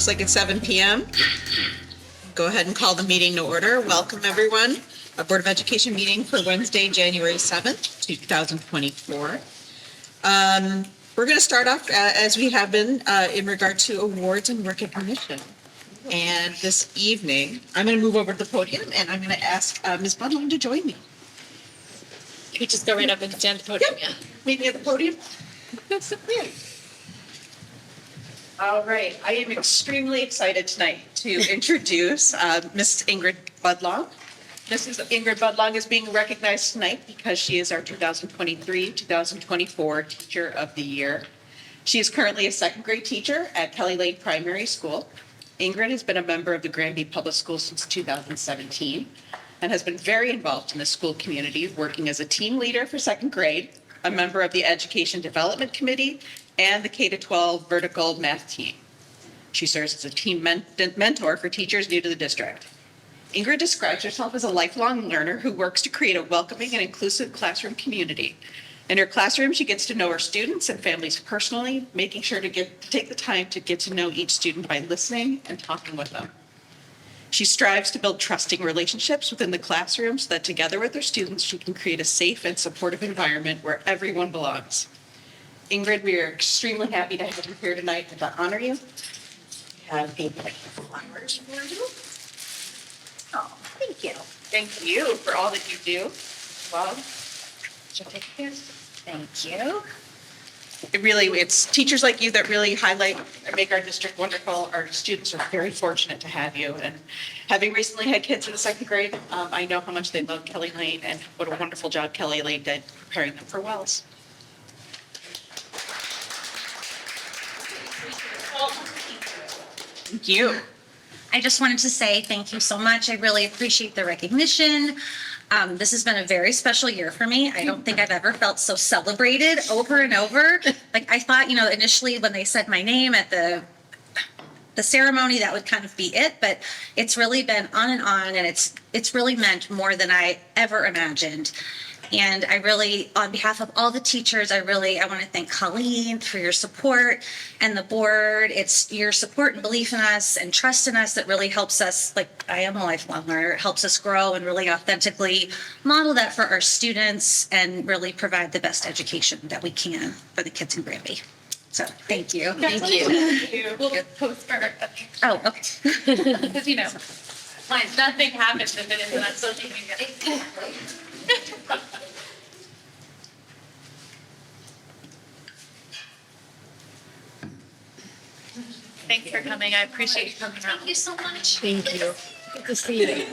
like it's 7 p.m. Go ahead and call the meeting to order. Welcome, everyone. A Board of Education meeting for Wednesday, January 7th, 2024. We're going to start off, as we have been, in regard to awards and recognition. And this evening, I'm going to move over to the podium, and I'm going to ask Ms. Budlong to join me. You just go right up and stand at the podium, Yep. Meet me at the podium. All right, I am extremely excited tonight to introduce Ms. Ingrid Budlong. Mrs. Ingrid Budlong is being recognized tonight because she is our 2023-2024 Teacher of the Year. She is currently a second grade teacher at Kelly Lane Primary School. Ingrid has been a member of the Granby Public Schools since 2017 and has been very involved in the school community, working as a team leader for second grade, a member of the Education Development Committee, and the K-12 vertical math team. She serves as a team mentor for teachers new to the district. Ingrid describes herself as a lifelong learner who works to create a welcoming and inclusive classroom community. In her classroom, she gets to know her students and families personally, making sure to take the time to get to know each student by listening and talking with them. She strives to build trusting relationships within the classroom so that together with her students, she can create a safe and supportive environment where everyone belongs. Ingrid, we are extremely happy to have you here tonight and to honor you. We have a flowers for you. Oh, thank you. Thank you for all that you do. Well, thank you. It's teachers like you that really highlight and make our district wonderful. Our students are very fortunate to have you. And having recently had kids in the second grade, I know how much they love Kelly Lane and what a wonderful job Kelly Lane did preparing them for WELS. Thank you. I just wanted to say thank you so much. I really appreciate the recognition. This has been a very special year for me. I don't think I've ever felt so celebrated over and over. Like I thought, initially when they said my name at the ceremony, that would kind of be it, but it's really been on, and it's really meant more than I ever imagined. And I really, on behalf of all the teachers, I want to thank Colleen for your support and the board. It's your support and belief in us and trust in us that really helps us, like I am a lifelong learner, it helps us grow and really authentically model that for our students and really provide the best education that we can for the kids in Granby. So thank you. Thank you. We'll post for her. Oh, okay. Because, nothing happens if it isn't on social media. Thanks for coming. I appreciate you coming out. Thank you so much. Thank you. Good to see you.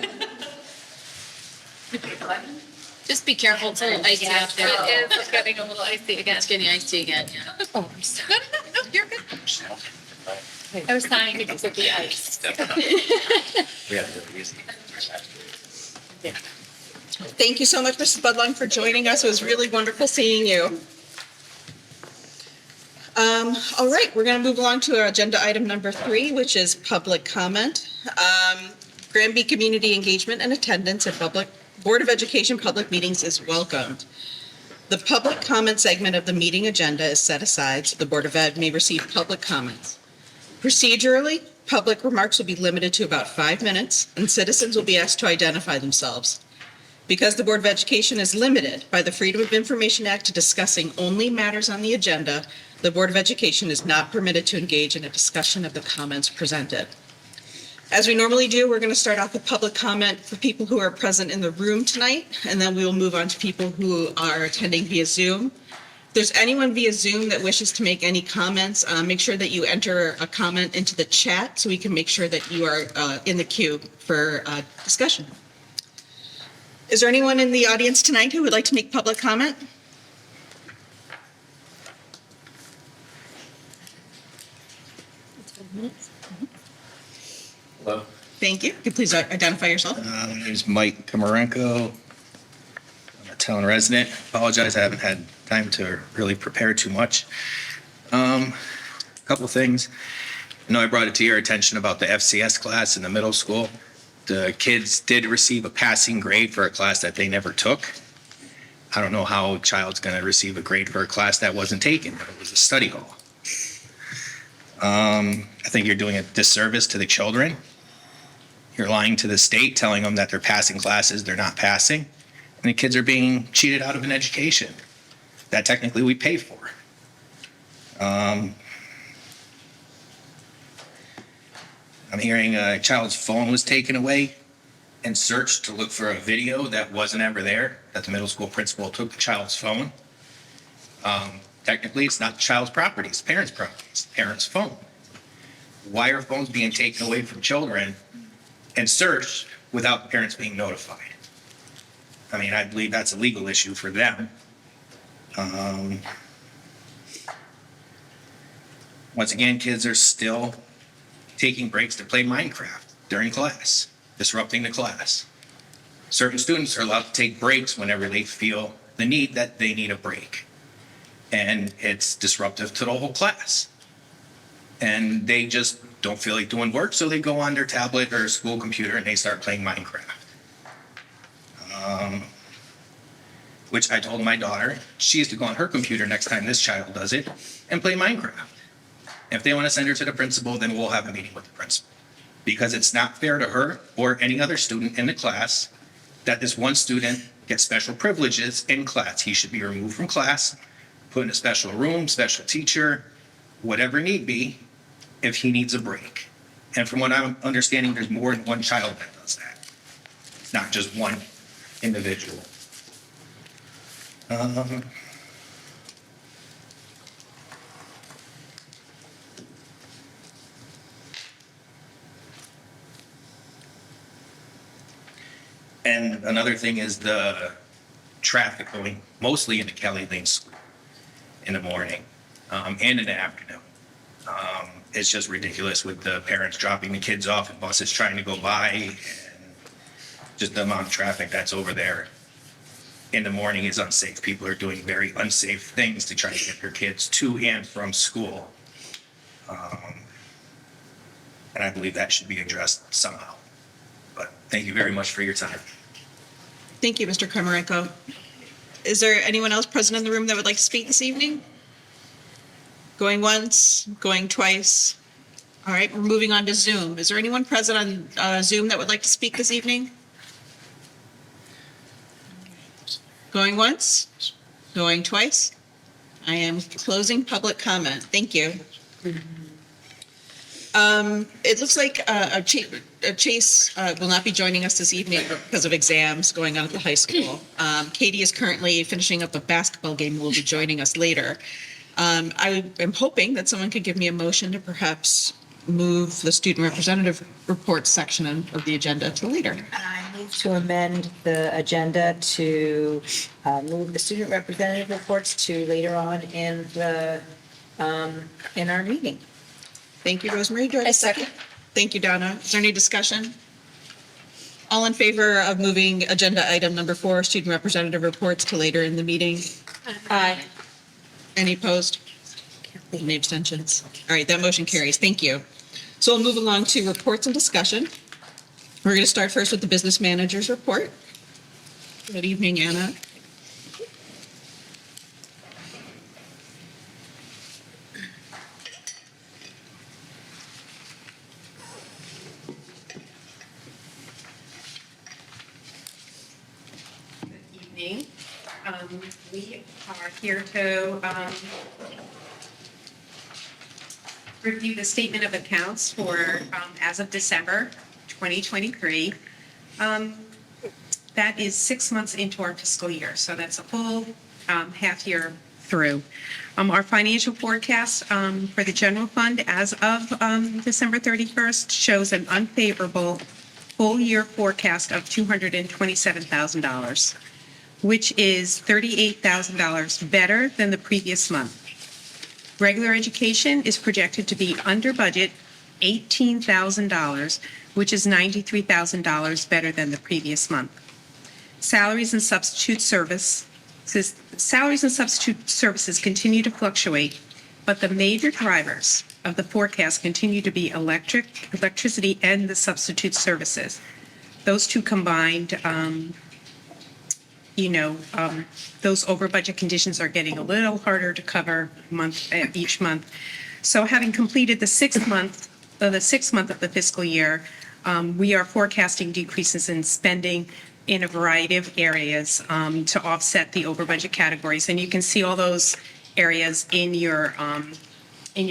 Just be careful to icy up there. It is getting a little icy again. It's getting icy again, yeah. Oh, I'm sorry. No, you're good. I was trying to get to the ice. Thank you so much, Mrs. Budlong, for joining us. It was really wonderful seeing you. All right, we're going to move along to our agenda item number 3, which is public comment. Granby community engagement and attendance at Board of Education public meetings is welcomed. The public comment segment of the meeting agenda is set aside so the Board of Ed may receive public comments. Procedurally, public remarks will be limited to about 5 minutes, and citizens will be asked to identify themselves. Because the Board of Education is limited by the Freedom of Information Act to discussing only matters on the agenda, the Board of Education is not permitted to engage in a discussion of the comments presented. As we normally do, we're going to start off with public comment for people who are present in the room tonight, and then we will move on to people who are attending via Zoom. If there's anyone via Zoom that wishes to make any comments, make sure that you enter a comment into the chat so we can make sure that you are in the queue for discussion. Is there anyone in the audience tonight who would like to make public comment? Hello. Thank you. Could you please identify yourself? My name is Mike Komarenko. I'm a town resident. Apologize, I haven't had time to really prepare too much. A couple things. I know I brought it to your attention about the FCS class in the middle school. The kids did receive a passing grade for a class that they never took. I don't know how a child's going to receive a grade for a class that wasn't taken, but it was a study hall. I think you're doing a disservice to the children. You're lying to the state, telling them that they're passing classes they're not passing, and the kids are being cheated out of an education that technically we pay for. I'm hearing a child's phone was taken away and searched to look for a video that wasn't ever there, that the middle school principal took the child's phone. Technically, it's not the child's property, it's the parent's property, it's the parent's phone. Why are phones being taken away from children and searched without the parents being notified? I mean, I believe that's a legal issue for them. Once again, kids are still taking breaks to play Minecraft during class, disrupting the class. Certain students are allowed to take breaks whenever they feel the need that they need a break. And it's disruptive to the whole class. And they just don't feel like doing work, so they go on their tablet or school computer and they start playing Minecraft. Which I told my daughter, she has to go on her computer next time this child does it and play Minecraft. If they want to send her to the principal, then we'll have a meeting with the principal. Because it's not fair to her or any other student in the class that this one student gets special privileges in class. He should be removed from class, put in a special room, special teacher, whatever need be, if he needs a break. And from what I'm understanding, there's more than one child that does that. It's not just one individual. And another thing is the traffic going mostly into Kelly Lane School in the morning and in the afternoon. It's just ridiculous with the parents dropping the kids off and buses trying to go by, and just the amount of traffic that's over there in the morning is unsafe. People are doing very unsafe things to try to get their kids to and from school. And I believe that should be addressed somehow. But thank you very much for your time. Thank you, Mr. Kramarenko. Is there anyone else present in the room that would like to speak this evening? Going once, going twice. All right, we're moving on to Zoom. Is there anyone present on Zoom that would like to speak this evening? Going once, going twice. I am closing public comment. Thank you. It looks like Chase will not be joining us this evening because of exams going on at the high school. Katie is currently finishing up a basketball game and will be joining us later. I am hoping that someone could give me a motion to perhaps move the student representative report section of the agenda to later. I move to amend the agenda to move the student representative reports to later on in our meeting. Thank you, Rosemary. Do I have a second? Thank you, Donna. Is there any discussion? All in favor of moving agenda item number 4, student representative reports, to later in the meeting? Aye. Any opposed? Any abstentions? All right, that motion carries. Thank you. So we'll move along to reports and discussion. We're going to start first with the business manager's report. Good evening, Anna. Evening. We are here to review the statement of accounts for as of December 2023. That is 6 months into our fiscal year, so that's a full half year through. Our financial forecast for the general fund as of December 31st shows an unfavorable full year forecast of $227,000. Which is $38,000 better than the previous month. Regular education is projected to be under budget $18,000, which is $93,000 better than the previous month. Salaries and substitute services continue to fluctuate, but the major drivers of the forecast continue to be electricity, and the substitute services. Those two combined, those over budget conditions are getting a little harder to cover each month. So having completed the sixth month of the fiscal year, we are forecasting decreases in spending in a variety of areas to offset the over budget categories. And you can see all those areas in your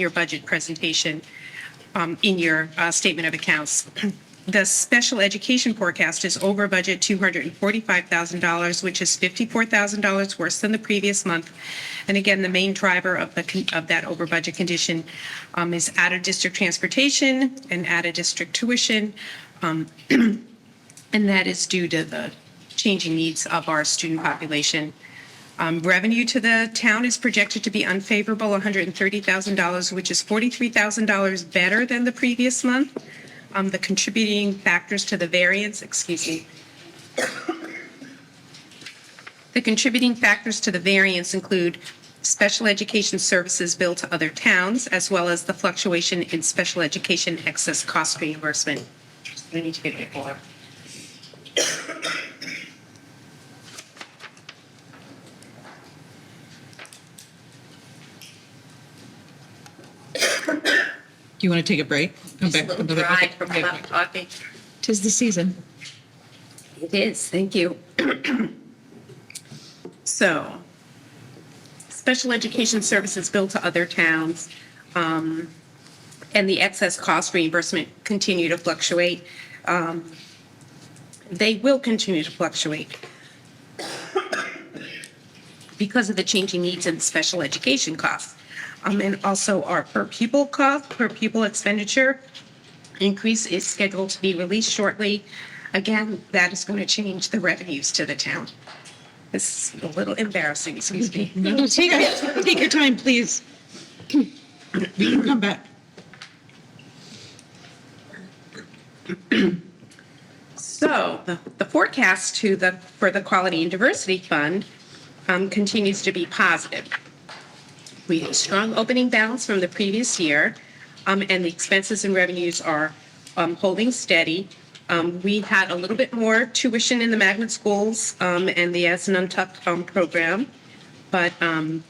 budget presentation, in your statement of accounts. The special education forecast is over budget $245,000, which is $54,000 worse than the previous month. And again, the main driver of that over budget condition is out of district transportation and out of district tuition. And that is due to the changing needs of our student population. Revenue to the town is projected to be unfavorable, $130,000, which is $43,000 better than the previous month. The contributing factors to the variance, The contributing factors to the variance include special education services billed to other towns, as well as the fluctuation in special education excess cost reimbursement. I need to get it more. Do you want to take a break? Come back. A little dry from a lot of talking. 'Tis the season. It is, thank you. So, special education services billed to other towns, and the excess cost reimbursement continue to fluctuate. They will continue to fluctuate because of the changing needs and special education costs. And also our per pupil expenditure increase is scheduled to be released shortly. Again, that is going to change the revenues to the town. This is a little embarrassing, excuse me. No, take your time, please. You can come back. So the forecast for the Quality and Diversity Fund continues to be positive. We have a strong opening balance from the previous year, and the expenses and revenues are holding steady. We had a little bit more tuition in the magnet schools and the As an Untucked program, but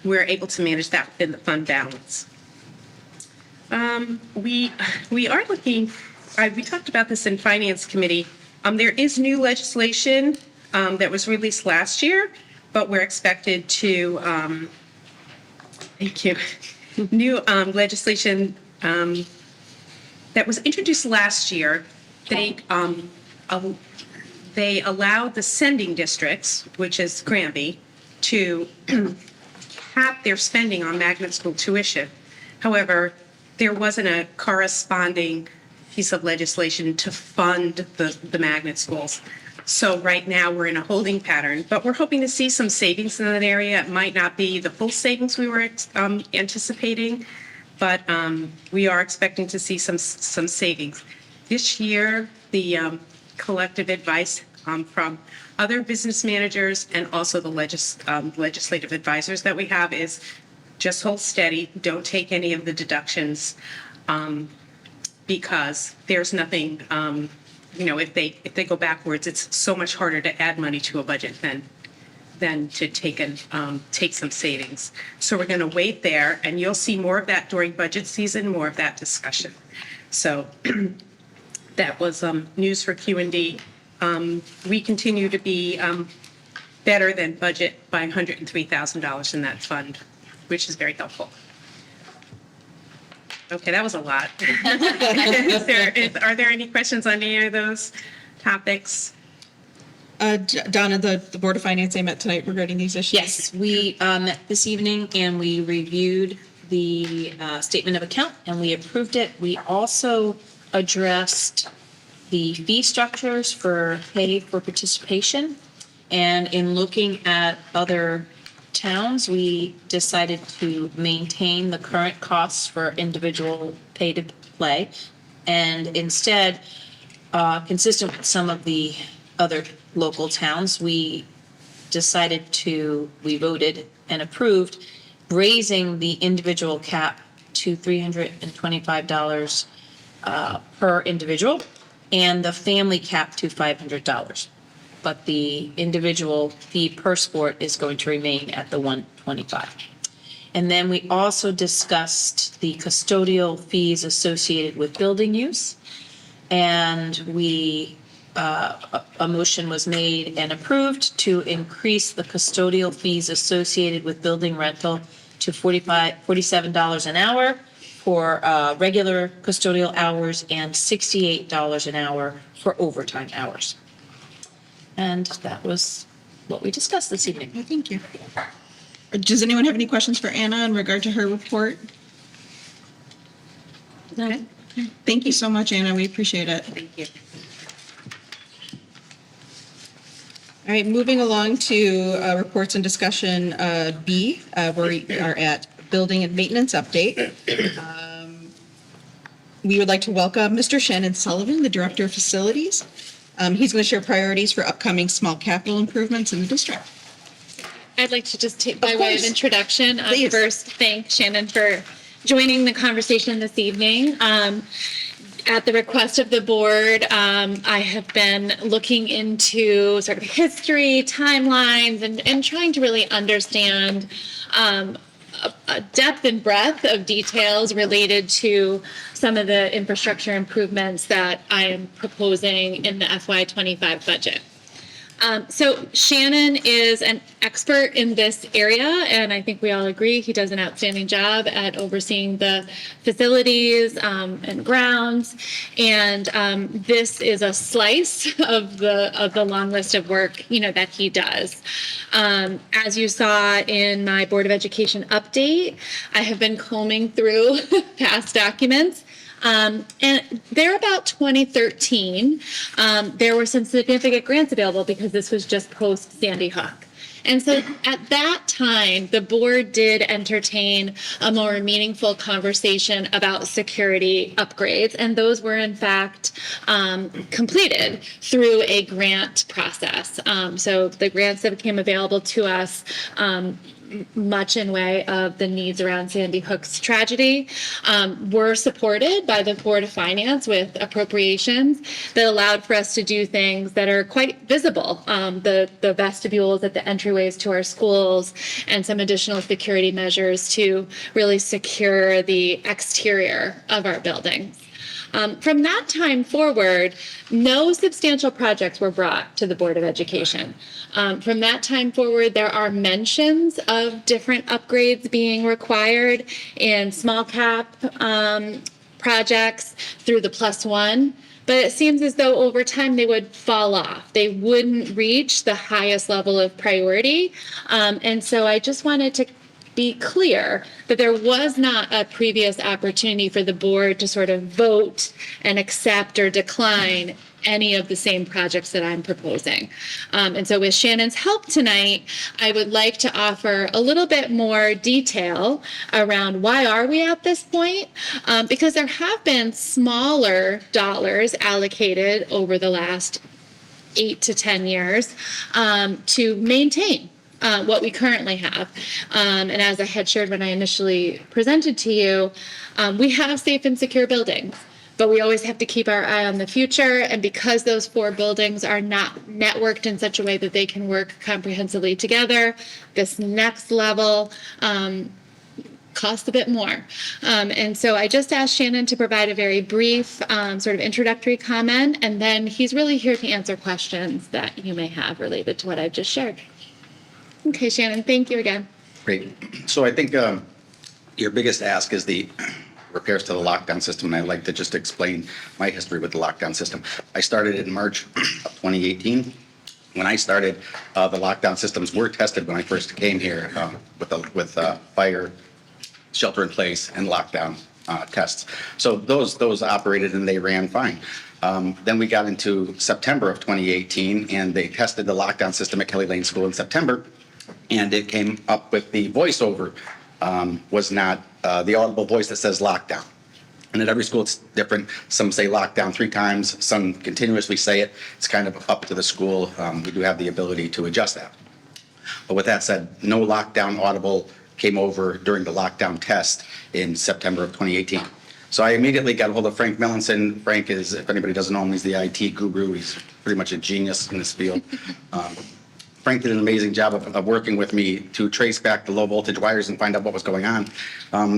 we're able to manage that within the fund balance. We are looking, we talked about this in Finance Committee. There is new legislation that was released last year, but we're expected to, thank you, new legislation that was introduced last year. They allowed the sending districts, which is Granby, to cap their spending on magnet school tuition. However, there wasn't a corresponding piece of legislation to fund the magnet schools. So right now we're in a holding pattern, but we're hoping to see some savings in that area. It might not be the full savings we were anticipating, but we are expecting to see some savings. This year, the collective advice from other business managers and also the legislative advisors that we have is just hold steady, don't take any of the deductions, because there's nothing, if they go backwards, it's so much harder to add money to a budget than to take some savings. So we're going to wait there, and you'll see more of that during budget season, more of that discussion. So that was news for Q&D. We continue to be better than budget by $103,000 in that fund, which is very helpful. Okay, that was a lot. Are there any questions on any of those topics? Donna, the Board of Finance, they met tonight regarding these issues? Yes, we met this evening and we reviewed the statement of account and we approved it. We also addressed the fee structures for pay for participation. And in looking at other towns, we decided to maintain the current costs for individual pay to play. And instead, consistent with some of the other local towns, we voted and approved raising the individual cap to $325 per individual and the family cap to $500. But the individual fee per sport is going to remain at the $125. And then we also discussed the custodial fees associated with building use. And a motion was made and approved to increase the custodial fees associated with building rental to $47 an hour for regular custodial hours and $68 an hour for overtime hours. And that was what we discussed this evening. Thank you. Does anyone have any questions for Anna in regard to her report? No. Thank you so much, Anna. We appreciate it. Thank you. All right, moving along to reports and discussion B, where we are at building and maintenance update. We would like to welcome Mr. Shannon Sullivan, the Director of Facilities. He's going to share priorities for upcoming small capital improvements in the district. I'd like to just take by way of course. introduction, Please. first thank Shannon for joining the conversation this evening. At the request of the board, I have been looking into sort of history, timelines, and trying to really understand a depth and breadth of details related to some of the infrastructure improvements that I am proposing in the FY25 budget. So Shannon is an expert in this area, and I think we all agree he does an outstanding job at overseeing the facilities and grounds. And this is a slice of the long list of work that he does. As you saw in my Board of Education update, I have been combing through past documents. And there about 2013, there were some significant grants available because this was just post Sandy Hook. And so at that time, the board did entertain a more meaningful conversation about security upgrades. And those were in fact completed through a grant process. So the grants that became available to us much in way of the needs around Sandy Hook's tragedy, were supported by the Board of Finance with appropriations that allowed for us to do things that are quite visible. The vestibules at the entryways to our schools and some additional security measures to really secure the exterior of our buildings. From that time forward, no substantial projects were brought to the Board of Education. From that time forward, there are mentions of different upgrades being required in small cap projects through the +1. But it seems as though over time they would fall off. They wouldn't reach the highest level of priority. And so I just wanted to be clear that there was not a previous opportunity for the board to sort of vote and accept or decline any of the same projects that I'm proposing. And so with Shannon's help tonight, I would like to offer a little bit more detail around why are we at this point? Because there have been smaller dollars allocated over the last 8 to 10 years to maintain what we currently have. And as I had shared when I initially presented to you, we have safe and secure buildings, but we always have to keep our eye on the future. And because those 4 buildings are not networked in such a way that they can work comprehensively together, this next level costs a bit more. And so I just asked Shannon to provide a very brief sort of introductory comment, and then he's really here to answer questions that you may have related to what I've just shared. Okay, Shannon, thank you again. Great. So I think your biggest ask is the repairs to the lockdown system, and I'd like to just explain my history with the lockdown system. I started in March of 2018. When I started, the lockdown systems were tested when I first came here with fire, shelter in place, and lockdown tests. So those operated and they ran fine. Then we got into September of 2018, and they tested the lockdown system at Kelly Lane School in September. And it came up with the voiceover was not the audible voice that says lockdown. And at every school it's different. Some say lockdown 3 times, some continuously say it. It's kind of up to the school. We do have the ability to adjust that. But with that said, no lockdown audible came over during the lockdown test in September of 2018. So I immediately got a hold of Frank Melanson. Frank is, if anybody doesn't know him, he's the IT guru. He's pretty much a genius in this field. Frank did an amazing job of working with me to trace back the low voltage wires and find out what was going on.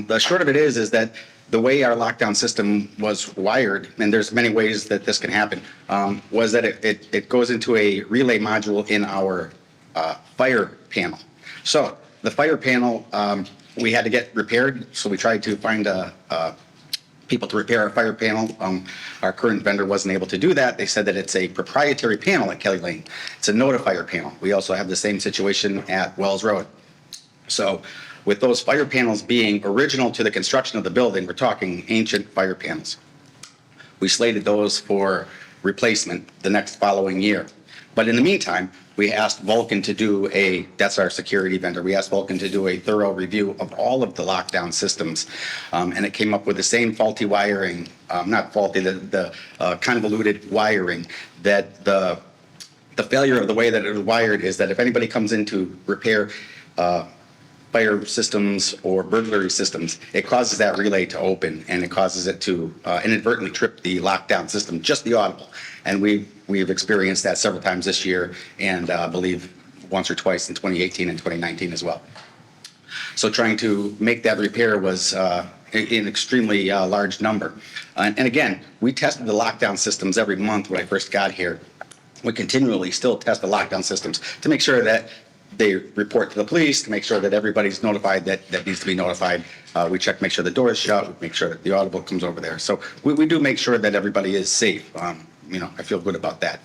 The short of it is that the way our lockdown system was wired, and there's many ways that this can happen, was that it goes into a relay module in our fire panel. So the fire panel, we had to get repaired, so we tried to find people to repair our fire panel. Our current vendor wasn't able to do that. They said that it's a proprietary panel at Kelly Lane. It's a notifier panel. We also have the same situation at Wells Road. So with those fire panels being original to the construction of the building, we're talking ancient fire panels. We slated those for replacement the next following year. But in the meantime, we asked Vulcan to do that's our security vendor, we asked Vulcan to do a thorough review of all of the lockdown systems. And it came up with the same faulty wiring, not faulty, the convoluted wiring, that the failure of the way that it was wired is that if anybody comes in to repair fire systems or burglary systems, it causes that relay to open and it causes it to inadvertently trip the lockdown system, just the audible. And we've experienced that several times this year, and I believe once or twice in 2018 and 2019 as well. So trying to make that repair was an extremely large number. And again, we tested the lockdown systems every month when I first got here. We continually still test the lockdown systems to make sure that they report to the police, to make sure that everybody's notified that needs to be notified. We check, make sure the door is shut, we make sure that the audible comes over there. So we do make sure that everybody is safe. I feel good about that.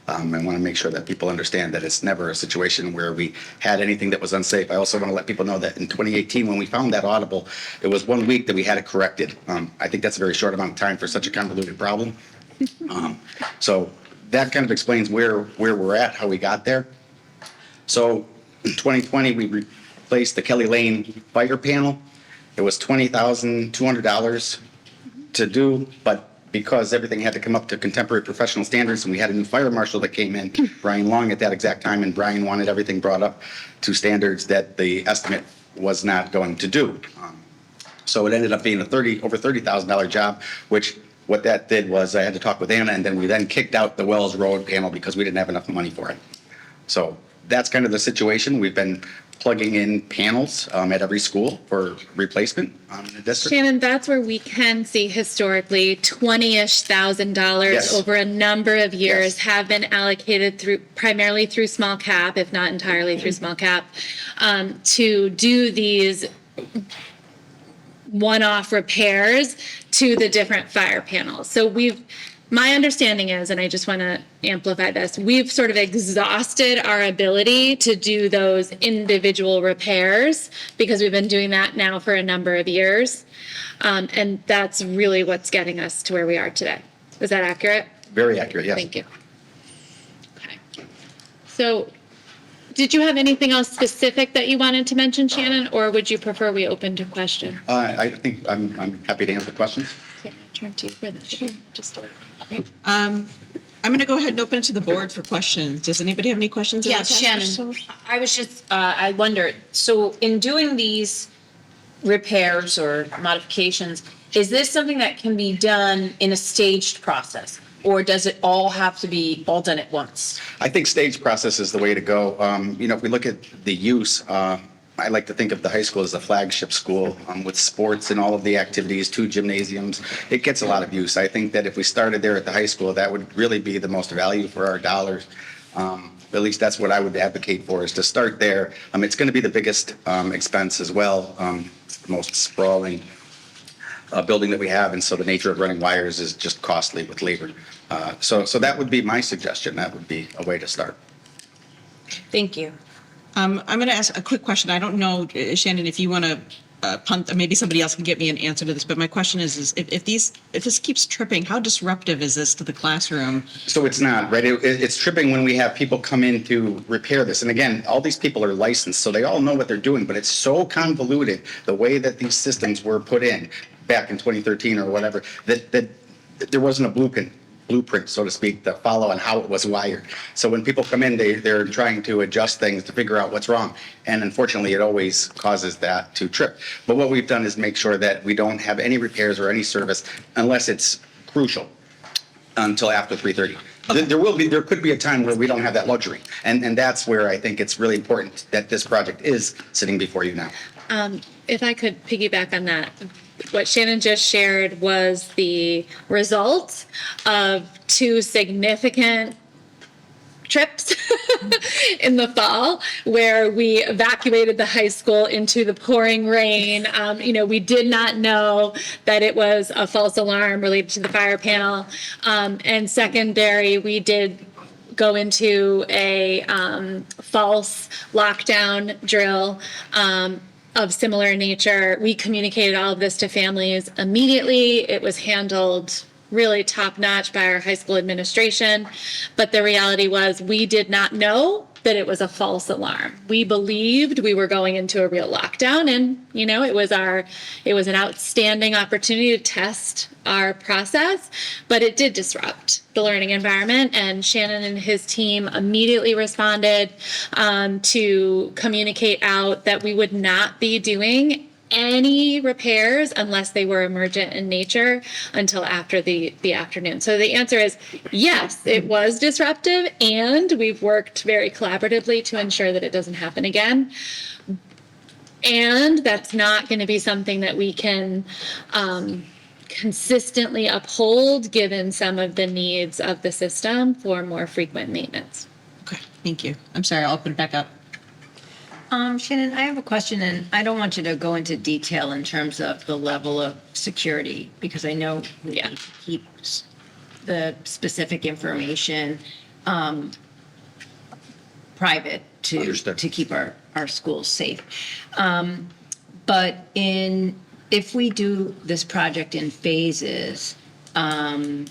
I want to make sure that people understand that it's never a situation where we had anything that was unsafe. I also want to let people know that in 2018, when we found that audible, it was 1 week that we had it corrected. I think that's a very short amount of time for such a convoluted problem. So that kind of explains where we're at, how we got there. So in 2020, we replaced the Kelly Lane fire panel. It was $20,200 to do, but because everything had to come up to contemporary professional standards and we had a new fire marshal that came in, Brian Long, at that exact time, and Brian wanted everything brought up to standards that the estimate was not going to do. So it ended up being over $30,000 job, which what that did was I had to talk with Anna, and then we kicked out the Wells Road panel because we didn't have enough money for it. So that's kind of the situation. We've been plugging in panels at every school for replacement in the district. Shannon, that's where we can see historically $20,000 Yes. over a number of years Yes. have been allocated primarily through small cap, if not entirely through small cap, to do these one-off repairs to the different fire panels. So my understanding is, and I just want to amplify this, we've sort of exhausted our ability to do those individual repairs because we've been doing that now for a number of years. And that's really what's getting us to where we are today. Is that accurate? Very accurate, yes. Thank you. Okay. So did you have anything else specific that you wanted to mention, Shannon, or would you prefer we open to question? I think I'm happy to answer questions. Yeah, turn to you for this. Just I'm going to go ahead and open it to the board for questions. Does anybody have any questions? Yes, Shannon, I was just, I wonder, so in doing these repairs or modifications, is this something that can be done in a staged process? Or does it all have to be all done at once? I think stage process is the way to go. If we look at the use, I like to think of the high school as a flagship school with sports and all of the activities, 2 gymnasiums. It gets a lot of use. I think that if we started there at the high school, that would really be the most value for our dollars. At least that's what I would advocate for, is to start there. It's going to be the biggest expense as well, most sprawling building that we have. And so the nature of running wires is just costly with labor. So that would be my suggestion. That would be a way to start. Thank you. I'm going to ask a quick question. I don't know, Shannon, if you want to punt, maybe somebody else can get me an answer to this, but my question is if this keeps tripping, how disruptive is this to the classroom? So it's not, right? It's tripping when we have people come in to repair this. And again, all these people are licensed, so they all know what they're doing, but it's so convoluted, the way that these systems were put in back in 2013 or whatever, that there wasn't a blueprint, so to speak, to follow on how it was wired. So when people come in, they're trying to adjust things to figure out what's wrong. And unfortunately, it always causes that to trip. But what we've done is make sure that we don't have any repairs or any service unless it's crucial until after 3:30. There could be a time where we don't have that luxury. And that's where I think it's really important that this project is sitting before you now. If I could piggyback on that, what Shannon just shared was the result of two significant trips in the fall where we evacuated the high school into the pouring rain. We did not know that it was a false alarm related to the fire panel. And secondary, we did go into a false lockdown drill of similar nature. We communicated all of this to families immediately. It was handled really top notch by our high school administration. But the reality was we did not know that it was a false alarm. We believed we were going into a real lockdown, and it was an outstanding opportunity to test our process, but it did disrupt the learning environment, and Shannon and his team immediately responded to communicate out that we would not be doing any repairs unless they were emergent in nature until after the afternoon. So the answer is yes, it was disruptive, and we've worked very collaboratively to ensure that it doesn't happen again. And that's not going to be something that we can consistently uphold given some of the needs of the system for more frequent maintenance. Okay, thank you. I'm sorry, I'll open it back up. Shannon, I have a question, and I don't want you to go into detail in terms of the level of security, because I know we need to keep the specific information private Understood. to keep our schools safe. But if we do this project in phases, can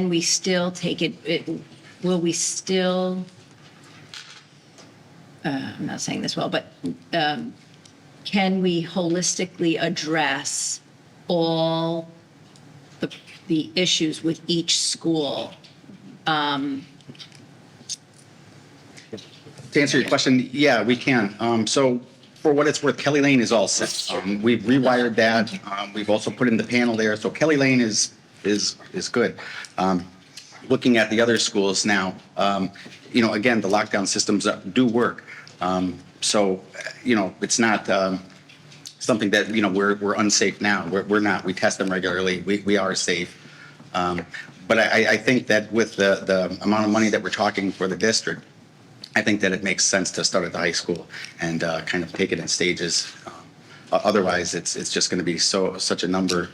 we still take it, will we still, I'm not saying this well, but can we holistically address all the issues with each school? To answer your question, yeah, we can. So for what it's worth, Kelly Lane is all set. We've rewired that. We've also put in the panel there. So Kelly Lane is good. Looking at the other schools now, again, the lockdown systems do work. So, it's not something that, we're unsafe now. We're not. We test them regularly. We are safe. But I think that with the amount of money that we're talking for the district, I think that it makes sense to start at the high school and kind of take it in stages. Otherwise, it's just going to be such a number,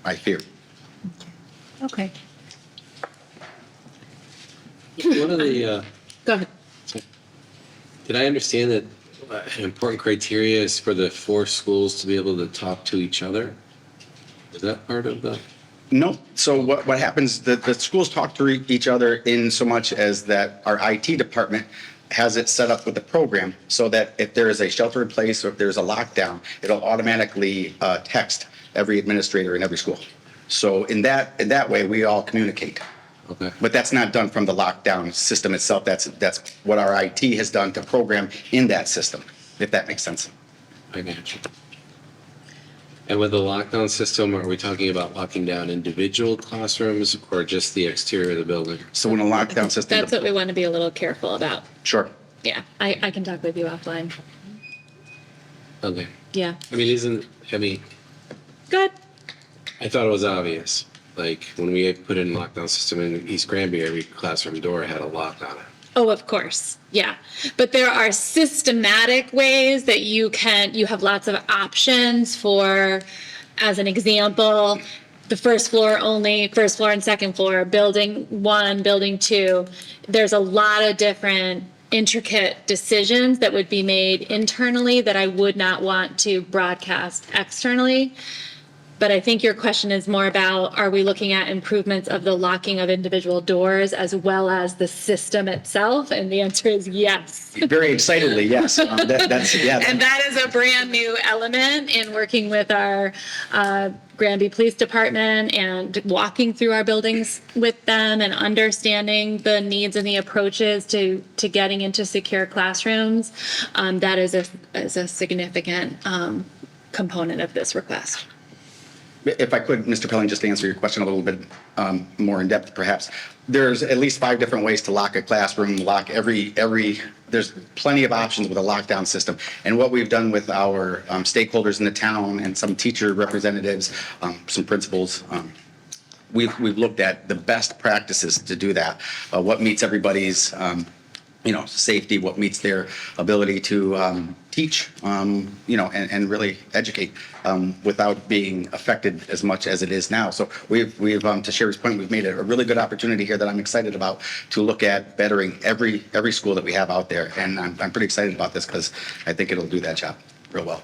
I fear. Okay. One of the, Go ahead. did I understand that an important criteria is for the 4 schools to be able to talk to each other? Is that part of the? No. So what happens, the schools talk to each other in so much as that our IT department has it set up with the program so that if there is a shelter in place or if there's a lockdown, it'll automatically text every administrator in every school. So in that way, we all communicate. Okay. But that's not done from the lockdown system itself. That's what our IT has done to program in that system, if that makes sense. I got you. And with the lockdown system, are we talking about locking down individual classrooms or just the exterior of the building? So in a lockdown system. That's what we want to be a little careful about. Sure. Yeah, I can talk with you offline. Okay. Yeah. Good. I thought it was obvious. Like when we put in lockdown system in East Granby, every classroom door had a lock on it. Oh, of course. Yeah. But there are systematic ways that you have lots of options for, as an example, the first floor only, first floor and second floor, building 1, building 2. There's a lot of different intricate decisions that would be made internally that I would not want to broadcast externally. But I think your question is more about, are we looking at improvements of the locking of individual doors as well as the system itself? And the answer is yes. Very excitedly, yes. That's yeah. And that is a brand new element in working with our Granby Police Department and walking through our buildings with them and understanding the needs and the approaches to getting into secure classrooms. That is a significant component of this request. If I could, Mr. Pelling, just to answer your question a little bit more in depth, perhaps. There's at least 5 different ways to lock a classroom, lock there's plenty of options with a lockdown system. And what we've done with our stakeholders in the town and some teacher representatives, some principals, we've looked at the best practices to do that. What meets everybody's safety, what meets their ability to teach, and really educate without being affected as much as it is now. So we've to Sherry's point, we've made a really good opportunity here that I'm excited about to look at bettering every school that we have out there. And I'm pretty excited about this because I think it'll do that job real well.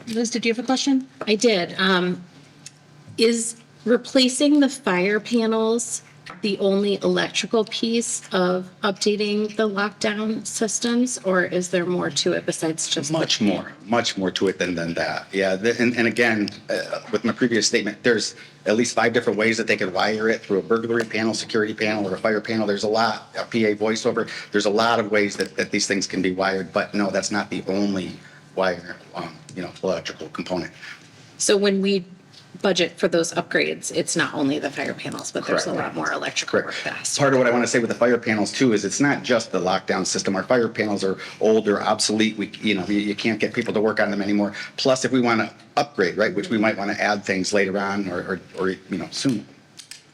Liz, did you have a question? I did. Is replacing the fire panels the only electrical piece of updating the lockdown systems, or is there more to it besides just Much more to it than that. Yeah, and again, with my previous statement, there's at least 5 different ways that they could wire it through a burglary panel, security panel, or a fire panel. There's a lot, a PA voiceover. There's a lot of ways that these things can be wired, but no, that's not the only wire, electrical component. So when we budget for those upgrades, it's not only the fire panels, but there's a Correct. lot more electrical work Correct. that has to. Part of what I want to say with the fire panels too is it's not just the lockdown system. Our fire panels are old, they're obsolete. You can't get people to work on them anymore. Plus, if we want to upgrade, right, which we might want to add things later on or soon,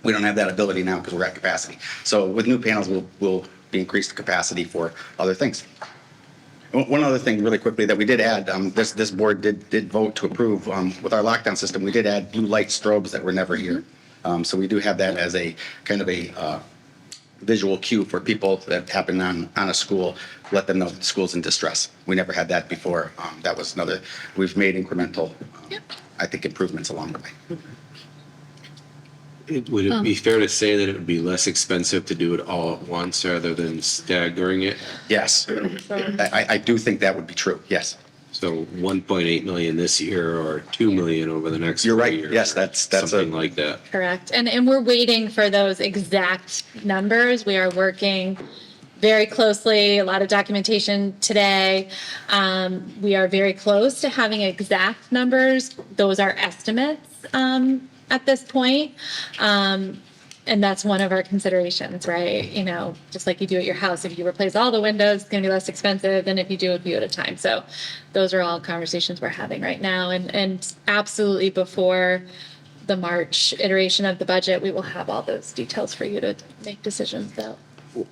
we don't have that ability now because we're at capacity. So with new panels, we'll be increased capacity for other things. One other thing really quickly that we did add, this board did vote to approve with our lockdown system, we did add blue light strobes that were never here. So we do have that as a kind of a visual cue for people that happen on a school, let them know that the school's in distress. We never had that before. That was we've made incremental, I think, improvements along the way. Would it be fair to say that it would be less expensive to do it all at once rather than staggering it? Yes, I do think that would be true, yes. So 1.8 million this year or 2 million over the next You're 4 right. years? Yes, that's Something like that. Correct. And we're waiting for those exact numbers. We are working very closely, a lot of documentation today. We are very close to having exact numbers. Those are estimates at this point. And that's one of our considerations, right? Just like you do at your house, if you replace all the windows, it's going to be less expensive than if you do a few at a time. So those are all conversations we're having right now. And absolutely before the March iteration of the budget, we will have all those details for you to make decisions though.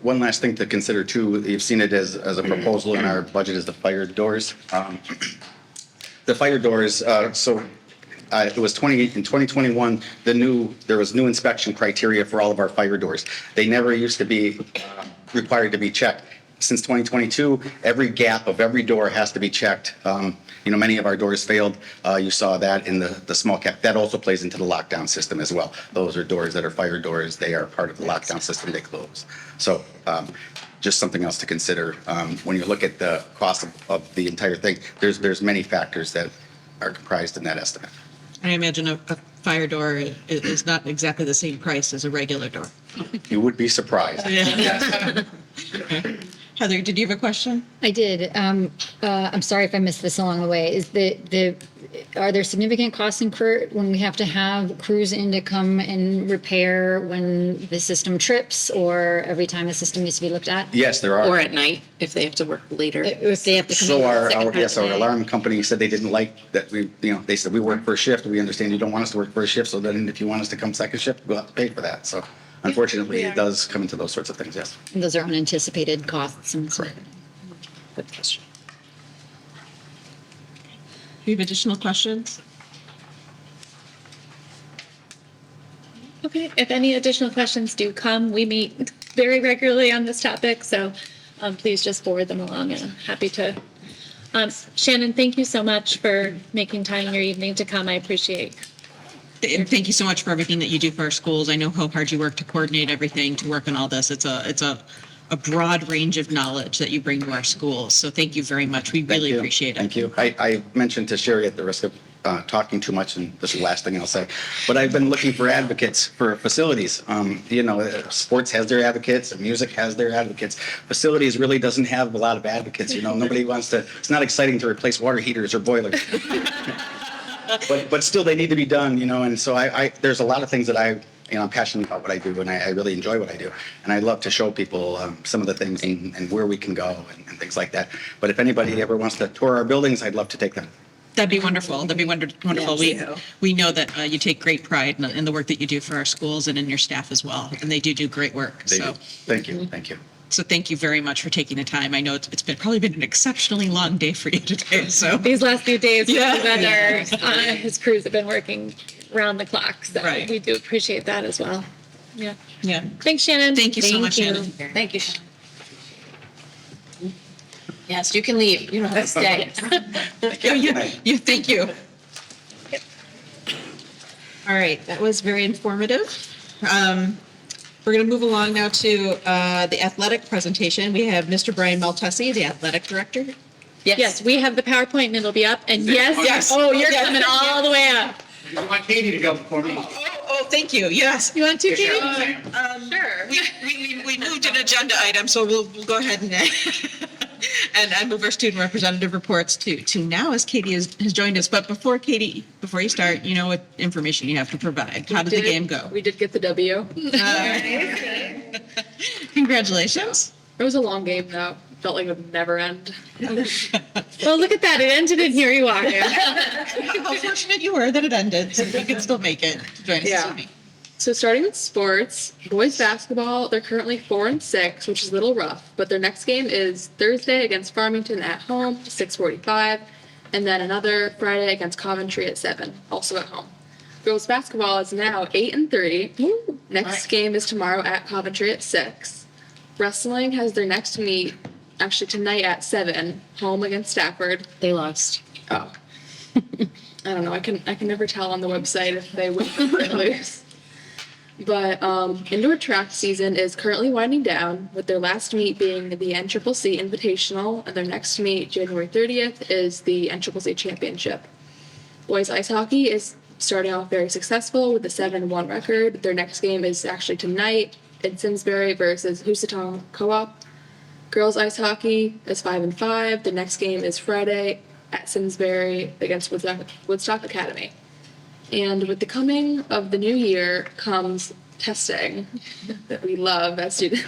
One last thing to consider too, you've seen it as a proposal in our budget, is the fire doors. The fire doors, it was in 2021, there was new inspection criteria for all of our fire doors. They never used to be required to be checked. Since 2022, every gap of every door has to be checked. Many of our doors failed. You saw that in the small cap. That also plays into the lockdown system as well. Those are doors that are fire doors. They are part of the lockdown system. They close. So just something else to consider. When you look at the cost of the entire thing, there's many factors that are comprised in that estimate. I imagine a fire door is not exactly the same price as a regular door. You would be surprised. Heather, did you have a question? I did. I'm sorry if I missed this along the way. Are there significant costs incurred when we have to have crews in to come and repair when the system trips, or every time the system needs to be looked at? Yes, there are. Or at night, if they have to work later. If they have to come So in our second part of the day? alarm company said they didn't like that they said we work first shift. We understand you don't want us to work first shift. So then if you want us to come second shift, we'll have to pay for that. So unfortunately, it does come into those sorts of things, yes. And those are unanticipated costs and so. Good question. Do you have additional questions? Okay, if any additional questions do come, we meet very regularly on this topic, so please just forward them along and I'm happy to. Shannon, thank you so much for making time in your evening to come. I appreciate. And thank you so much for everything that you do for our schools. I know how hard you work to coordinate everything, to work on all this. It's a broad range of knowledge that you bring to our schools. So thank you very much. We really appreciate it. Thank you. I mentioned to Sherry at the risk of talking too much, and this is the last thing I'll say, but I've been looking for advocates for facilities. Sports has their advocates, music has their advocates. Facilities really doesn't have a lot of advocates. Nobody wants to. It's not exciting to replace water heaters or boilers. but still they need to be done, and so there's a lot of things that I'm passionate about what I do and I really enjoy what I do. And I love to show people some of the things and where we can go and things like that. But if anybody ever wants to tour our buildings, I'd love to take them. That'd be wonderful. That'd be wonderful. We know that you take great pride in the work that you do for our schools and in your staff as well. And they do great work. They do. Thank you. So thank you very much for taking the time. I know it's probably been an exceptionally long day for you today. So These last few days, Yeah. his crews have been working round the clock. So Right. we do appreciate that as well. Yeah. yeah. Thanks, Shannon. Thank you so much, you. Shannon. Thank you. Yes, you can leave. You don't have to stay. Thank you. All right, that was very informative. We're going to move along now to the athletic presentation. We have Mr. Brian Maltesi, the athletic director. Yes, we have the PowerPoint and it'll be up. And yes, oh, you're Yes. coming all the way up. I want Katie to go before me. Oh, thank you. Yes. You want to, Katie? Sure. We moved an agenda item, so we'll go ahead and and move our student representative reports to now as Katie has joined us. But before you start, you know what information you have to provide. How did the game go? We did get the W. Congratulations. It was a long game, though. Felt like it would never end. Well, look at that. It ended and here you are. How fortunate you were that it ended, so you could still make it to join us this Yeah. evening. So starting with sports, boys basketball, they're currently 4-6, which is a little rough, but their next game is Thursday against Farmington at home, 6:45, and then another Friday against Coventry at 7, also at home. Girls basketball is now 8-3. Next game is tomorrow at Coventry at 6. Wrestling has their next meet actually tonight at 7, home against Stafford. They lost. Oh. I don't know. I can never tell on the website if they win or lose. But indoor track season is currently winding down, with their last meet being the NCCC Invitational, and their next meet, January 30th, is the NCCC Championship. Boys ice hockey is starting off very successful with a 7-1 record. Their next game is actually tonight in Simsbury versus Housatong Co-op. Girls ice hockey is 5-5. The next game is Friday at Simsbury against Woodstock Academy. And with the coming of the new year comes testing that we love as students.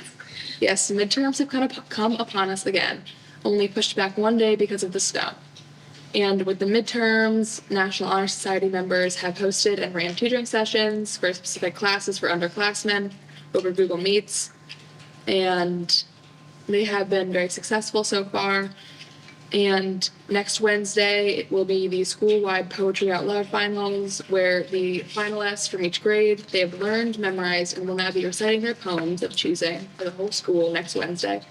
Yes, midterms have kind of come upon us again, only pushed back one day because of the snow. And with the midterms, National Honor Society members have hosted and ran tutoring sessions for specific classes for underclassmen over Google Meets. And they have been very successful so far. And next Wednesday, it will be the school-wide Poetry Out Loud finals, where the finalists from each grade, they have learned, memorized, and will now be reciting their poems of choosing for the whole school next Wednesday.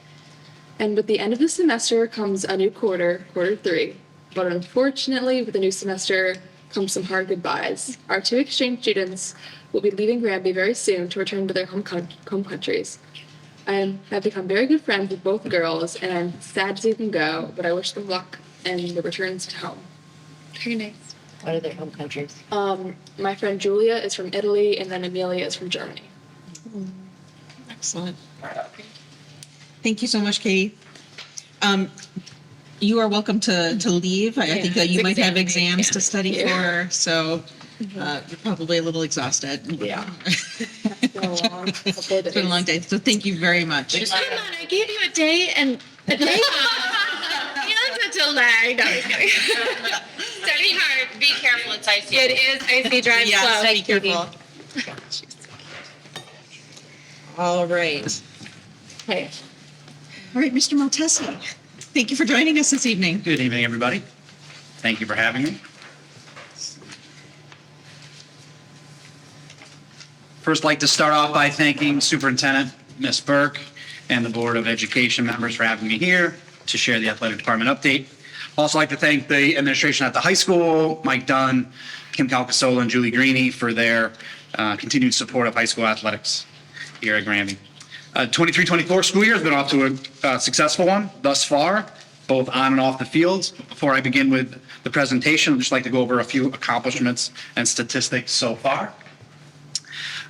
And with the end of the semester comes a new quarter 3. But unfortunately, with the new semester comes some hard goodbyes. Our 2 exchange students will be leaving Granby very soon to return to their home countries. I have become very good friends with both girls, and I'm sad to see them go, but I wish them luck in the returns to home. Very nice. What are their home countries? My friend Julia is from Italy, and then Amelia is from Germany. Excellent. Thank you so much, Katie. You are welcome to leave. I think that you might have exams to study for, so you're probably a little exhausted. Yeah. It's been a long couple of days. It's been a long day, so thank you very much. Come on, I gave you a day and a day. And a delay. No, I'm just kidding. Study hard. Be careful. It's icy. It is icy. Drive Yes, slow. be careful. All right. Hey. All right, Mr. Maltesi, thank you for joining us this evening. Good evening, everybody. Thank you for having me. First, I'd like to start off by thanking Superintendent Ms. Burke and the Board of Education members for having me here to share the athletic department update. Also like to thank the administration at the high school, Mike Dunn, Kim Calcasola, and Julie Greeny for their continued support of high school athletics here at Granby. 23-24 school year has been off to a successful one thus far, both on and off the field. Before I begin with the presentation, I'd just like to go over a few accomplishments and statistics so far.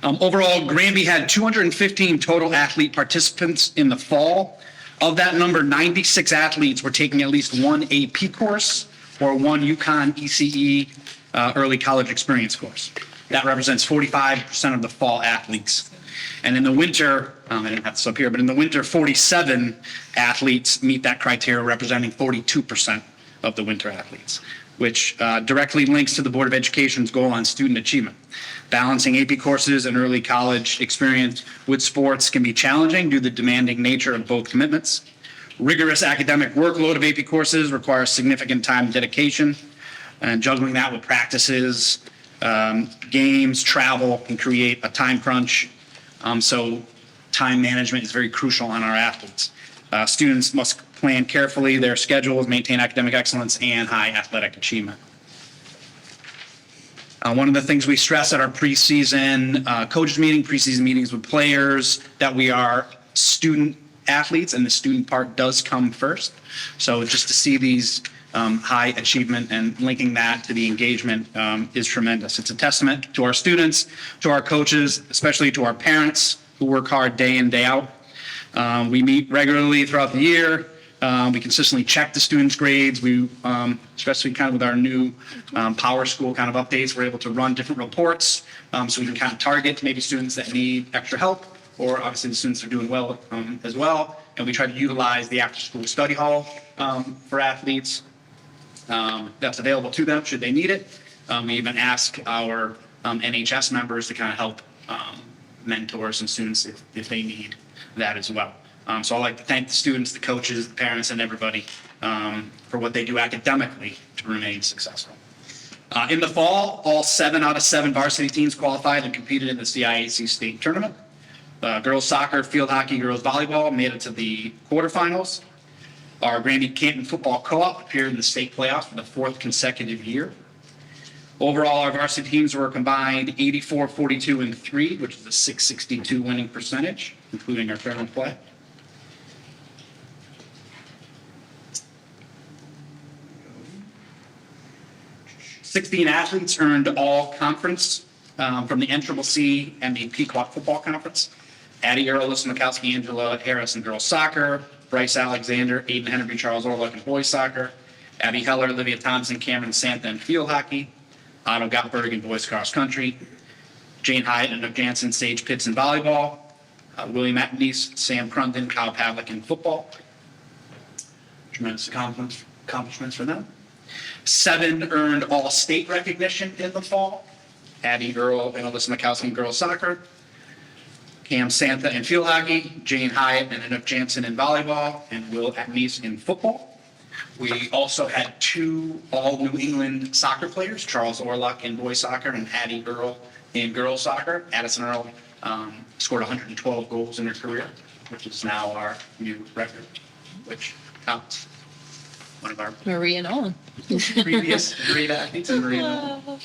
Overall, Granby had 215 total athlete participants in the fall. Of that number, 96 athletes were taking at least one AP course or one UConn ECE early college experience course. That represents 45% of the fall athletes. And in the winter, I didn't have this up here, but in the winter, 47 athletes meet that criteria, representing 42% of the winter athletes, which directly links to the Board of Education's goal on student achievement. Balancing AP courses and early college experience with sports can be challenging due to the demanding nature of both commitments. Rigorous academic workload of AP courses requires significant time and dedication, and juggling that with practices, games, travel can create a time crunch. So time management is very crucial on our athletes. Students must plan carefully their schedules, maintain academic excellence, and high athletic achievement. One of the things we stress at our preseason coaches meeting, preseason meetings with players, that we are student athletes, and the student part does come first. So just to see these high achievement and linking that to the engagement is tremendous. It's a testament to our students, to our coaches, especially to our parents who work hard day in, day out. We meet regularly throughout the year. We consistently check the students' grades. We, especially kind of with our new Power School kind of updates, we're able to run different reports so we can kind of target maybe students that need extra help, or obviously the students are doing well as well. And we try to utilize the after-school study hall for athletes that's available to them should they need it. We even ask our NHS members to kind of help mentor some students if they need that as well. So I'd like to thank the students, the coaches, the parents, and everybody for what they do academically to remain successful. In the fall, all 7 out of 7 varsity teams qualified and competed in the CIAC state tournament. Girls soccer, field hockey, girls volleyball made it to the quarterfinals. Our Granby Canton football co-op appeared in the state playoffs for the 4th consecutive year. Overall, our varsity teams were combined 84, 42, and 3, which is a .662 winning percentage, including our tournament play. Sixteen athletes earned all conference from the NCCC and the Pequot Football Conference. Addie Earl, Alyssa Mikowski, Angela Harris in girls soccer, Bryce Alexander, Aiden Henry, Charles Orlock in boys soccer, Abby Heller, Olivia Thompson, Cameron Santha in field hockey, Otto Gottberg in boys cross country, Jane Hyatt and Jansen, Sage Pitts in volleyball, William Atnese, Sam Crunden, Kyle Pavlik in football. Tremendous accomplishments for them. 7 earned all-state recognition in the fall. Addie Earl and Alyssa Mikowski in girls soccer, Cam Santha in field hockey, Jane Hyatt and Anouk Jansen in volleyball, and Will Atnese in football. We also had 2 all-New England soccer players, Charles Orlock in boys soccer and Addie Earl in girls soccer. Addison Earl scored 112 goals in her career, which is now our new record, which counts. One of our Marie and Owen. previous great athletes in Marie and Owen.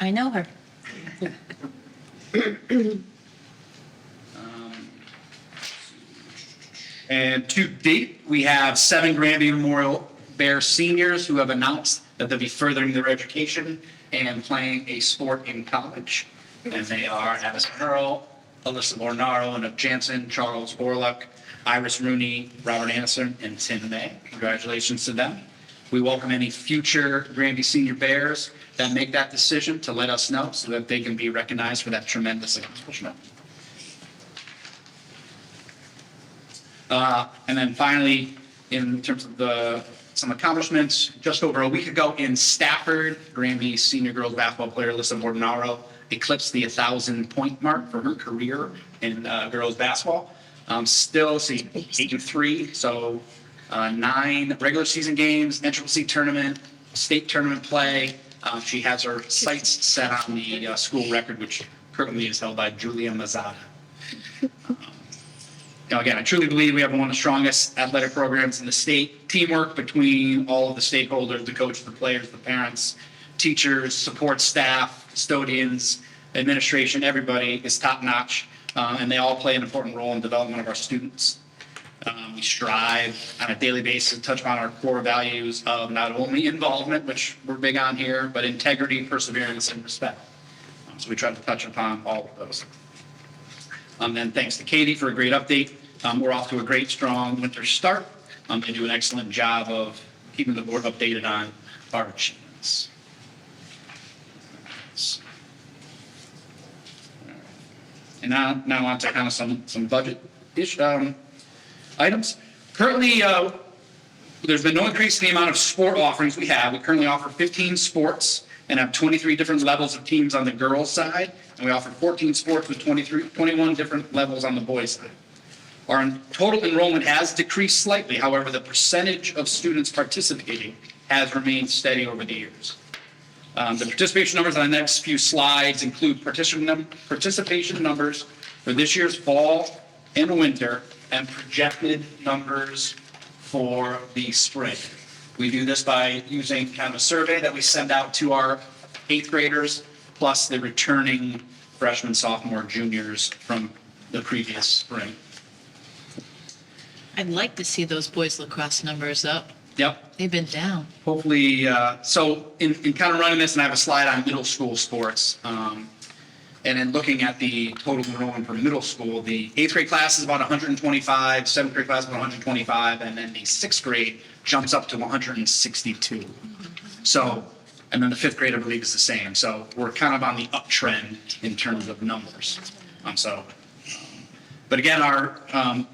I know her. And to date, we have 7 Granby Memorial Bears seniors who have announced that they'll be furthering their education and playing a sport in college. And they are Addison Earl, Alyssa Bornaro, and Jansen, Charles Orlock, Iris Rooney, Robert Anderson, and Tim May. Congratulations to them. We welcome any future Granby Senior Bears that make that decision to let us know so that they can be recognized for that tremendous accomplishment. And then finally, in terms of some accomplishments, just over a week ago in Stafford, Granby senior girls basketball player Alyssa Bordenaro eclipsed the 1,000-point mark for her career in girls basketball. Still, 8-3, so 9 regular season games, NCCC tournament, state tournament play. She has her sights set on the school record, which currently is held by Julia Mazzata. Again, I truly believe we have one of the strongest athletic programs in the state. Teamwork between all of the stakeholders, the coaches, the players, the parents, teachers, support staff, custodians, administration, everybody is top notch. And they all play an important role in the development of our students. We strive on a daily basis to touch upon our core values of not only involvement, which we're big on here, but integrity, perseverance, and respect. So we try to touch upon all of those. And thanks to Katie for a great update. We're off to a great, strong winter start. They do an excellent job of keeping the board updated on our achievements. And now on to kind of some budget-ish items. Currently, there's been no increase in the amount of sport offerings we have. We currently offer 15 sports and have 23 different levels of teams on the girls' side, and we offer 14 sports with 21 different levels on the boys' side. Our total enrollment has decreased slightly. However, the percentage of students participating has remained steady over the years. The participation numbers on the next few slides include participation numbers for this year's fall and winter and projected numbers for the spring. We do this by using kind of a survey that we send out to our 8th graders, plus the returning freshmen, sophomore, juniors from the previous spring. I'd like to see those boys lacrosse numbers up. Yep. They've been down. Hopefully, so in kind of running this, and I have a slide on middle school sports. And then looking at the total enrollment for middle school, the 8th grade class is about 125, 7th grade class is about 125, and then the 6th grade jumps up to 162. So, and then the 5th grade, I believe, is the same. So we're kind of on the uptrend in terms of numbers. But again, our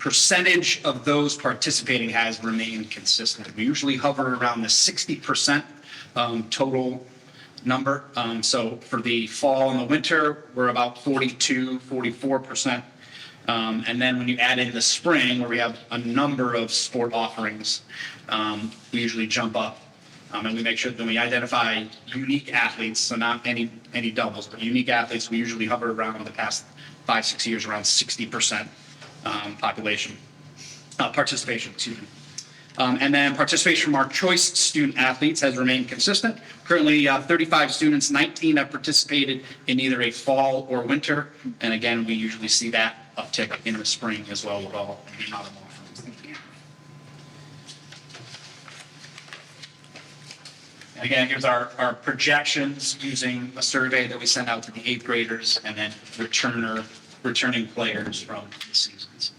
percentage of those participating has remained consistent. We usually hover around the 60% total number. So for the fall and the winter, we're about 42, 44%. And then when you add in the spring, where we have a number of sport offerings, we usually jump up. And we make sure that when we identify unique athletes, so not any doubles, but unique athletes, we usually hover around the past 5-6 years around 60% participation, excuse me. And then participation from our choice student athletes has remained consistent. Currently, 35 students, 19 have participated in either a fall or winter. And again, we usually see that uptick in the spring as well with all the amount of offerings. And again, here's our projections using a survey that we send out to the 8th graders and then returning players from the seasons.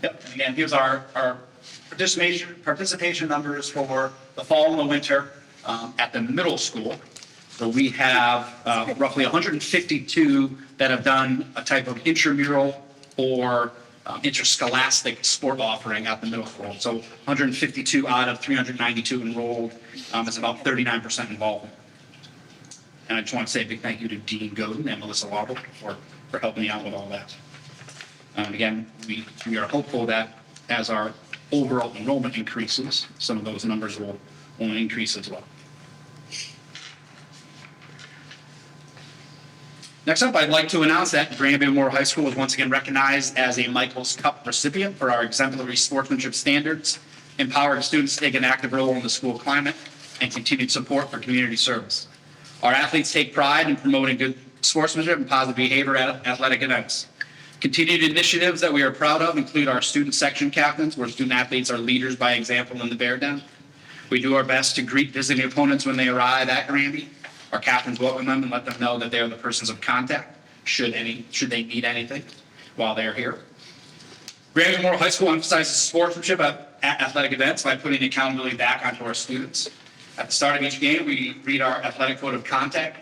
Yep, and again, here's our participation numbers for the fall and the winter at the middle school. So we have roughly 152 that have done a type of intramural or interscholastic sport offering at the middle school. So 152 out of 392 enrolled is about 39% involvement. And I just want to say a big thank you to Dean Godin and Melissa Lauber for helping me out with all that. Again, we are hopeful that as our overall enrollment increases, some of those numbers will increase as well. Next up, I'd like to announce that Granby Memorial High School was once again recognized as a Michael's Cup recipient for our exemplary sportsmanship standards, empowering students to take an active role in the school climate, and continued support for community service. Our athletes take pride in promoting good sportsmanship and positive behavior at athletic events. Continued initiatives that we are proud of include our student section captains, where student athletes are leaders by example in the bear down. We do our best to greet visiting opponents when they arrive at Granby. Our captains welcome them and let them know that they are the persons of contact should they need anything while they're here. Granby Memorial High School emphasizes sportsmanship at athletic events by putting accountability back onto our students. At the start of each game, we read our athletic code of conduct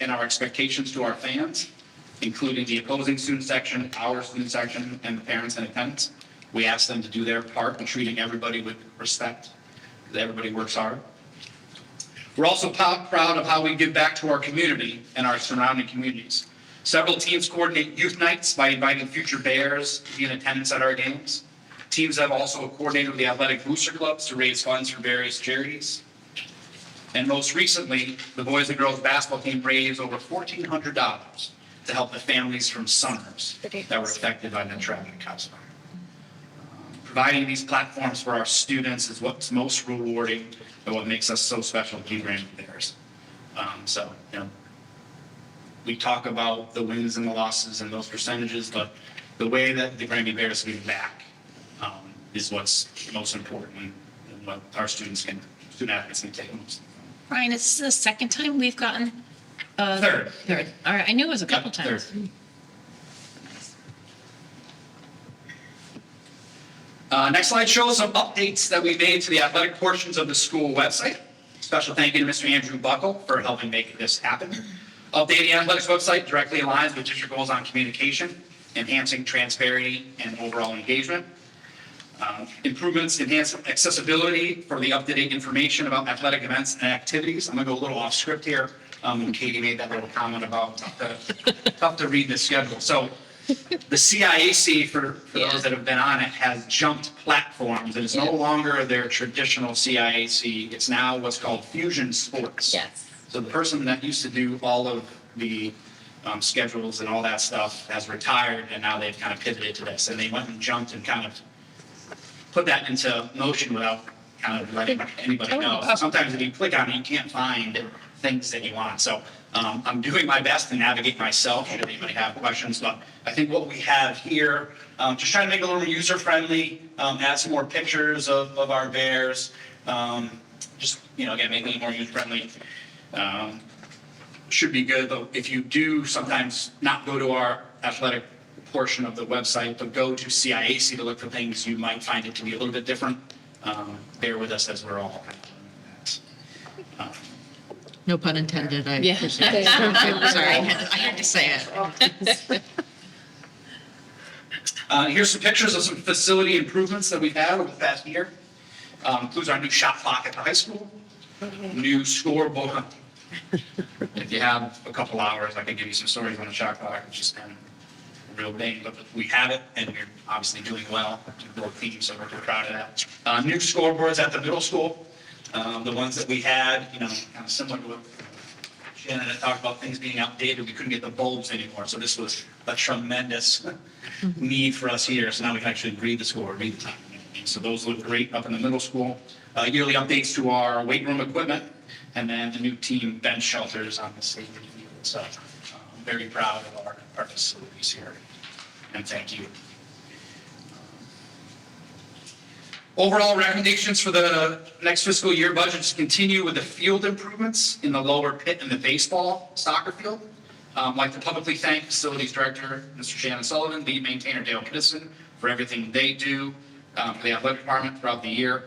and our expectations to our fans, including the opposing student section, our student section, and the parents in attendance. We ask them to do their part in treating everybody with respect, because everybody works hard. We're also proud of how we give back to our community and our surrounding communities. Several teams coordinate youth nights by inviting future Bears to be in attendance at our games. Teams have also coordinated with the athletic booster clubs to raise funds for various charities. And most recently, the boys and girls basketball team raised over $1,400 to help the families from Summers that were affected by the tragedy in Cosmo. Providing these platforms for our students is what's most rewarding and what makes us so special to Granby Bears. We talk about the wins and the losses and those percentages, but the way that the Granby Bears give back is what's most important and what our student athletes can take most. Brian, it's the second time we've gotten Third. All right, I knew it was a couple Yep, times. third. Next slide shows some updates that we made to the athletic portions of the school website. Special thank you to Mr. Andrew Buckle for helping make this happen. Updating the athletics website directly aligns with district goals on communication, enhancing transparency and overall engagement. Improvements enhance accessibility for the up-to-date information about athletic events and activities. I'm gonna go a little off script here. Katie made that little comment about tough to read the schedule. So the CIAC, for those that have been on it, has jumped platforms. And it's no longer their traditional CIAC. It's now what's called Fusion Sports. Yes. So the person that used to do all of the schedules and all that stuff has retired, and now they've kind of pivoted to this. And they went and jumped and kind of put that into motion without kind of letting anybody know. So sometimes if you click on it, you can't find things that you want. So I'm doing my best to navigate myself should anybody have questions. But I think what we have here, just trying to make it a little more user-friendly, add some more pictures of our bears. Just, again, making it more user-friendly. Should be good, but if you do sometimes not go to our athletic portion of the website, but go to CIAC to look for things, you might find it to be a little bit different. Bear with us as we're all kind of learning that. No pun intended. Yeah. Sorry, I had to say it. Here's some pictures of some facility improvements that we've had over the past year. Includes our new shot clock at the high school, new scoreboard. If you have a couple hours, I could give you some stories on the shot clock, which has been a real pain, but we have it, and we're obviously doing well. Both teams, so we're proud of that. New scoreboards at the middle school, the ones that we had, kind of similar to what Shannon had talked about, things being outdated. We couldn't get the bulbs anymore, so this was a tremendous need for us here. So now we can actually read the score, read the time. So those look great up in the middle school. Yearly updates to our weight room equipment, and then the new team bench shelters on the safety field. So I'm very proud of our facilities here, and thank you. Overall recommendations for the next fiscal year budget is to continue with the field improvements in the lower pit and the baseball soccer field. I'd like to publicly thank Facilities Director, Mr. Shannon Sullivan, Lead Maintainer Dale Knissen, for everything they do for the athletic department throughout the year.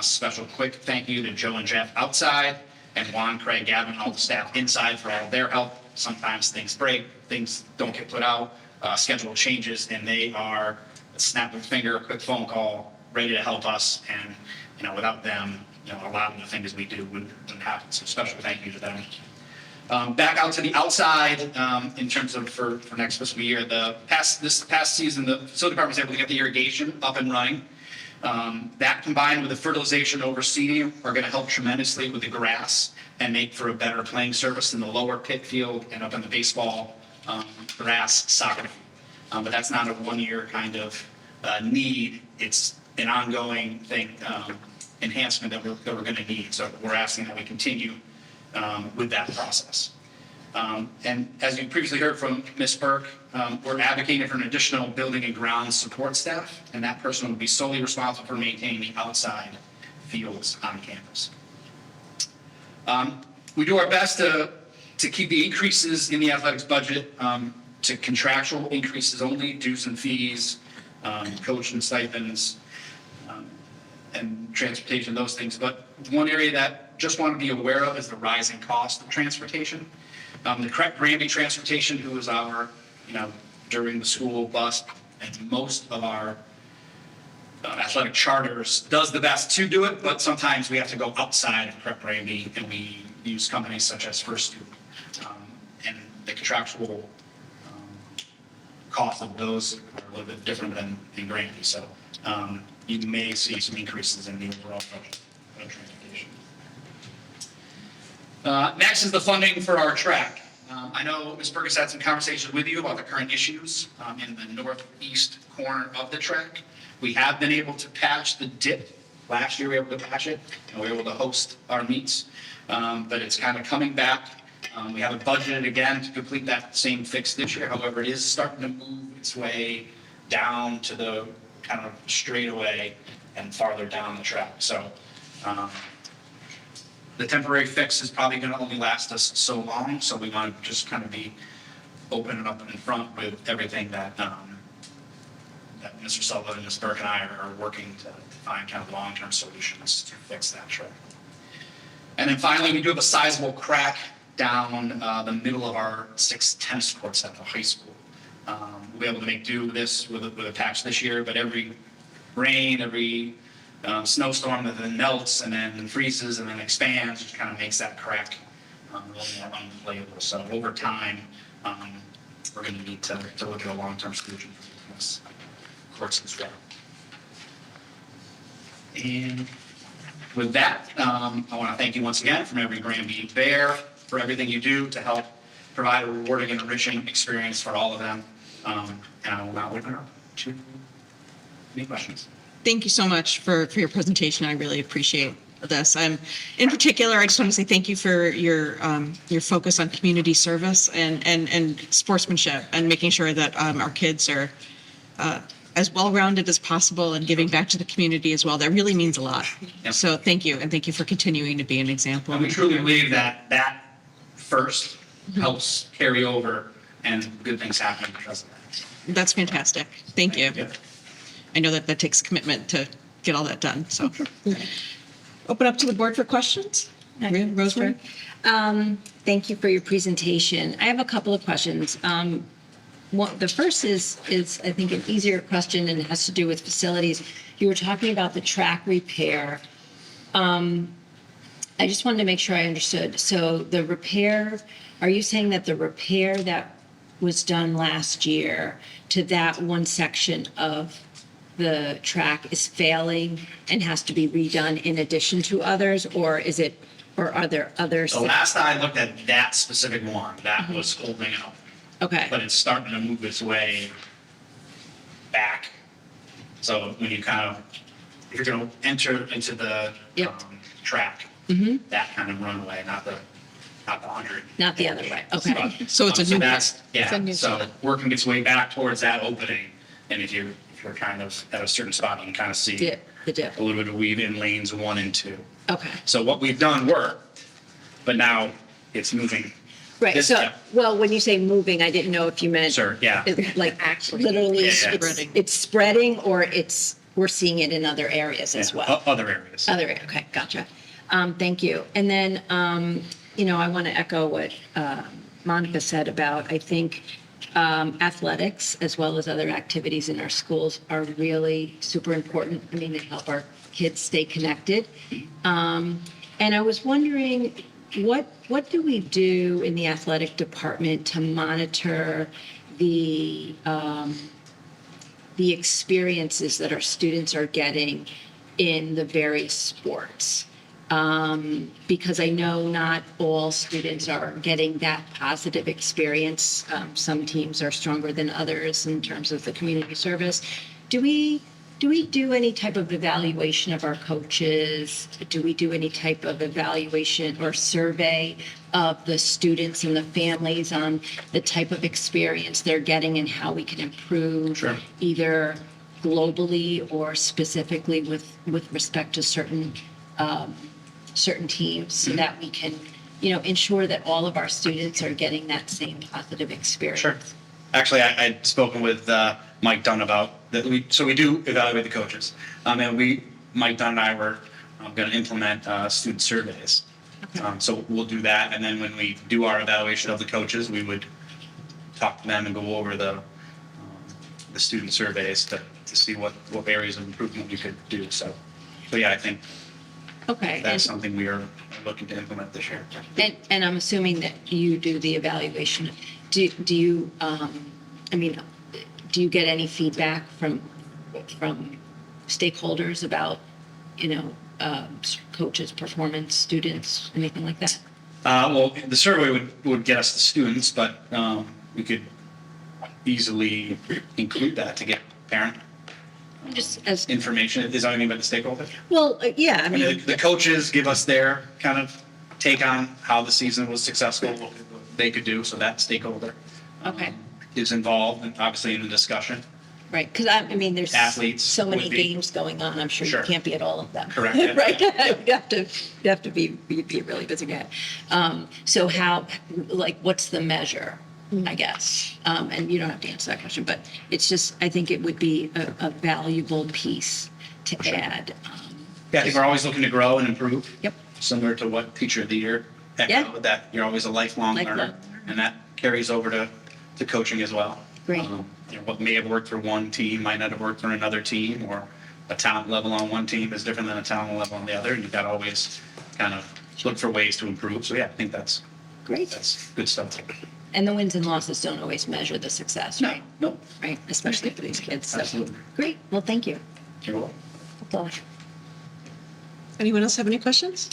Special quick thank you to Joe and Jeff outside, and Juan, Craig, Gavin, all the staff inside for all of their help. Sometimes things break, things don't get put out, schedule changes, and they are a snap of a finger, a quick phone call, ready to help us. And without them, a lot of the things we do wouldn't happen. So special thank you to them. Back out to the outside, in terms of for next fiscal year, this past season, the facility department was able to get the irrigation up and running. That combined with the fertilization overseeding are going to help tremendously with the grass and make for a better playing surface in the lower pit field and up in the baseball grass soccer field. But that's not a one-year kind of need. It's an ongoing thing, enhancement that we're going to need. So we're asking that we continue with that process. And as you previously heard from Ms. Burke, we're advocating for an additional building and grounds support staff, and that person will be solely responsible for maintaining the outside fields on campus. We do our best to keep the increases in the athletics budget to contractual increases only, dues and fees, coach and stipends, and transportation, those things. But one area that just want to be aware of is the rising cost of transportation. The Granby transportation, who is our, during the school bus, and most of our athletic charters does the best to do it, but sometimes we have to go outside of Prep Granby, and we use companies such as First Student. And the contractual cost of those are a little bit different than in Granby. So you may see some increases in the overall budget of transportation. Next is the funding for our track. I know Ms. Burgess had some conversations with you about the current issues in the northeast corner of the track. We have been able to patch the dip. Last year we were able to patch it, and we were able to host our meets, but it's kind of coming back. We haven't budgeted again to complete that same fix this year. However, it is starting to move its way down to the kind of straightaway and farther down the track. So the temporary fix is probably going to only last us so long. So we want to just kind of be open and up in front with everything that Mr. Sullivan, Ms. Burke, and I are working to find kind of long-term solutions to fix that track. And then finally, we do have a sizable crack down the middle of our 6 tennis courts at the high school. We'll be able to make do with this with a patch this year, but every rain, every snowstorm that then melts and then freezes and then expands, just kind of makes that crack a little more unplayable. So over time, we're going to need to look at a long-term solution for this courts as well. And with that, I want to thank you once again from every Granby Bear for everything you do to help provide a rewarding and enriching experience for all of them. And I will now open it up to any questions. Thank you so much for your presentation. I really appreciate this. In particular, I just want to say thank you for your focus on community service and sportsmanship and making sure that our kids are as well-rounded as possible and giving back to the community as well. That really means a lot. Yep. So thank you, and thank you for continuing to be an example. And we truly believe that first helps carry over and good things happen because of that. That's fantastic. Thank you. Yep. I know that takes commitment to get all that done, so. Open up to the board for questions. Rosemary? Thank you for your presentation. I have a couple of questions. The first is I think an easier question and it has to do with facilities. You were talking about the track repair. I just wanted to make sure I understood. So the repair, are you saying that the repair that was done last year to that one section of the track is failing and has to be redone in addition to others, or are there others? The last I looked at that specific one, that was holding up. Okay. But it's starting to move its way back. So when you if you're going to enter into the Yep. track, that kind of runway, not the 100. Not the other way. Okay. So it's a So new, that's, It's a yeah, new so working its way back towards that opening. And if you're kind of at a certain spot, you can kind of see Dip, the dip. a little bit of weave in lanes 1 and 2. Okay. So what we've done worked, but now it's moving. Right. This- So, yeah. well, when you say moving, I didn't know if you meant. Sure, yeah. Like actually, literally, Yeah, yeah. it's spreading or we're seeing it in other areas as Yeah, well. Other areas. Okay, gotcha. Thank you. And then, I want to echo what Monica said about, I think, athletics as well as other activities in our schools are really super important. I mean, they help our kids stay connected. And I was wondering, what do we do in the athletic department to monitor the experiences that our students are getting in the various sports? Because I know not all students are getting that positive experience. Some teams are stronger than others in terms of the community service. Do we do any type of evaluation of our coaches? Do we do any type of evaluation or survey of the students and the families on the type of experience they're getting and how we can improve? Sure. Either globally or specifically with respect to certain teams so that we can, ensure that all of our students are getting that same positive experience. Sure. Actually, I'd spoken with Mike Dunn about that. So we do evaluate the coaches. And Mike Dunn and I were going to implement student surveys. So we'll do that. And then when we do our evaluation of the coaches, we would talk to them and go over the student surveys to see what areas of improvement we could do. So yeah, I think Okay. that's something we are looking to implement this year. And I'm assuming that you do the evaluation. Do you, do you get any feedback from stakeholders about, coaches' performance, students, anything like that? Well, the survey would get us the students, but we could easily include that to get parent Just as, information. Is that what you mean by the stakeholder? well, yeah, I mean, the coaches give us their kind of take on how the season was successful, what they could do, so that stakeholder okay, is involved, and obviously in the discussion. right, because there's Athletes so many would be. games going on, I'm sure you Sure. can't be at all of them. Correct, yeah. Right, you have to be a really busy guy. So how, what's the measure I guess. And you don't have to answer that question, but it's just, I think it would be a valuable piece to add. Yeah, I think we're always looking to grow and improve. Yep. Similar to what Teacher of the Year Yeah. echoed, that you're always a lifelong Lifelong learner. learner. And that carries over to coaching as well. Great. What may have worked for one team might not have worked for another team, or a talent level on one team is different than a talent level on the other. And you've got to always kind of look for ways to improve. So yeah, I think that's Great. good stuff. And the wins and losses don't always measure the success, right? No, Right, especially for these kids. So, absolutely. great. Well, thank you. You're welcome. That's all I have. Anyone else have any questions?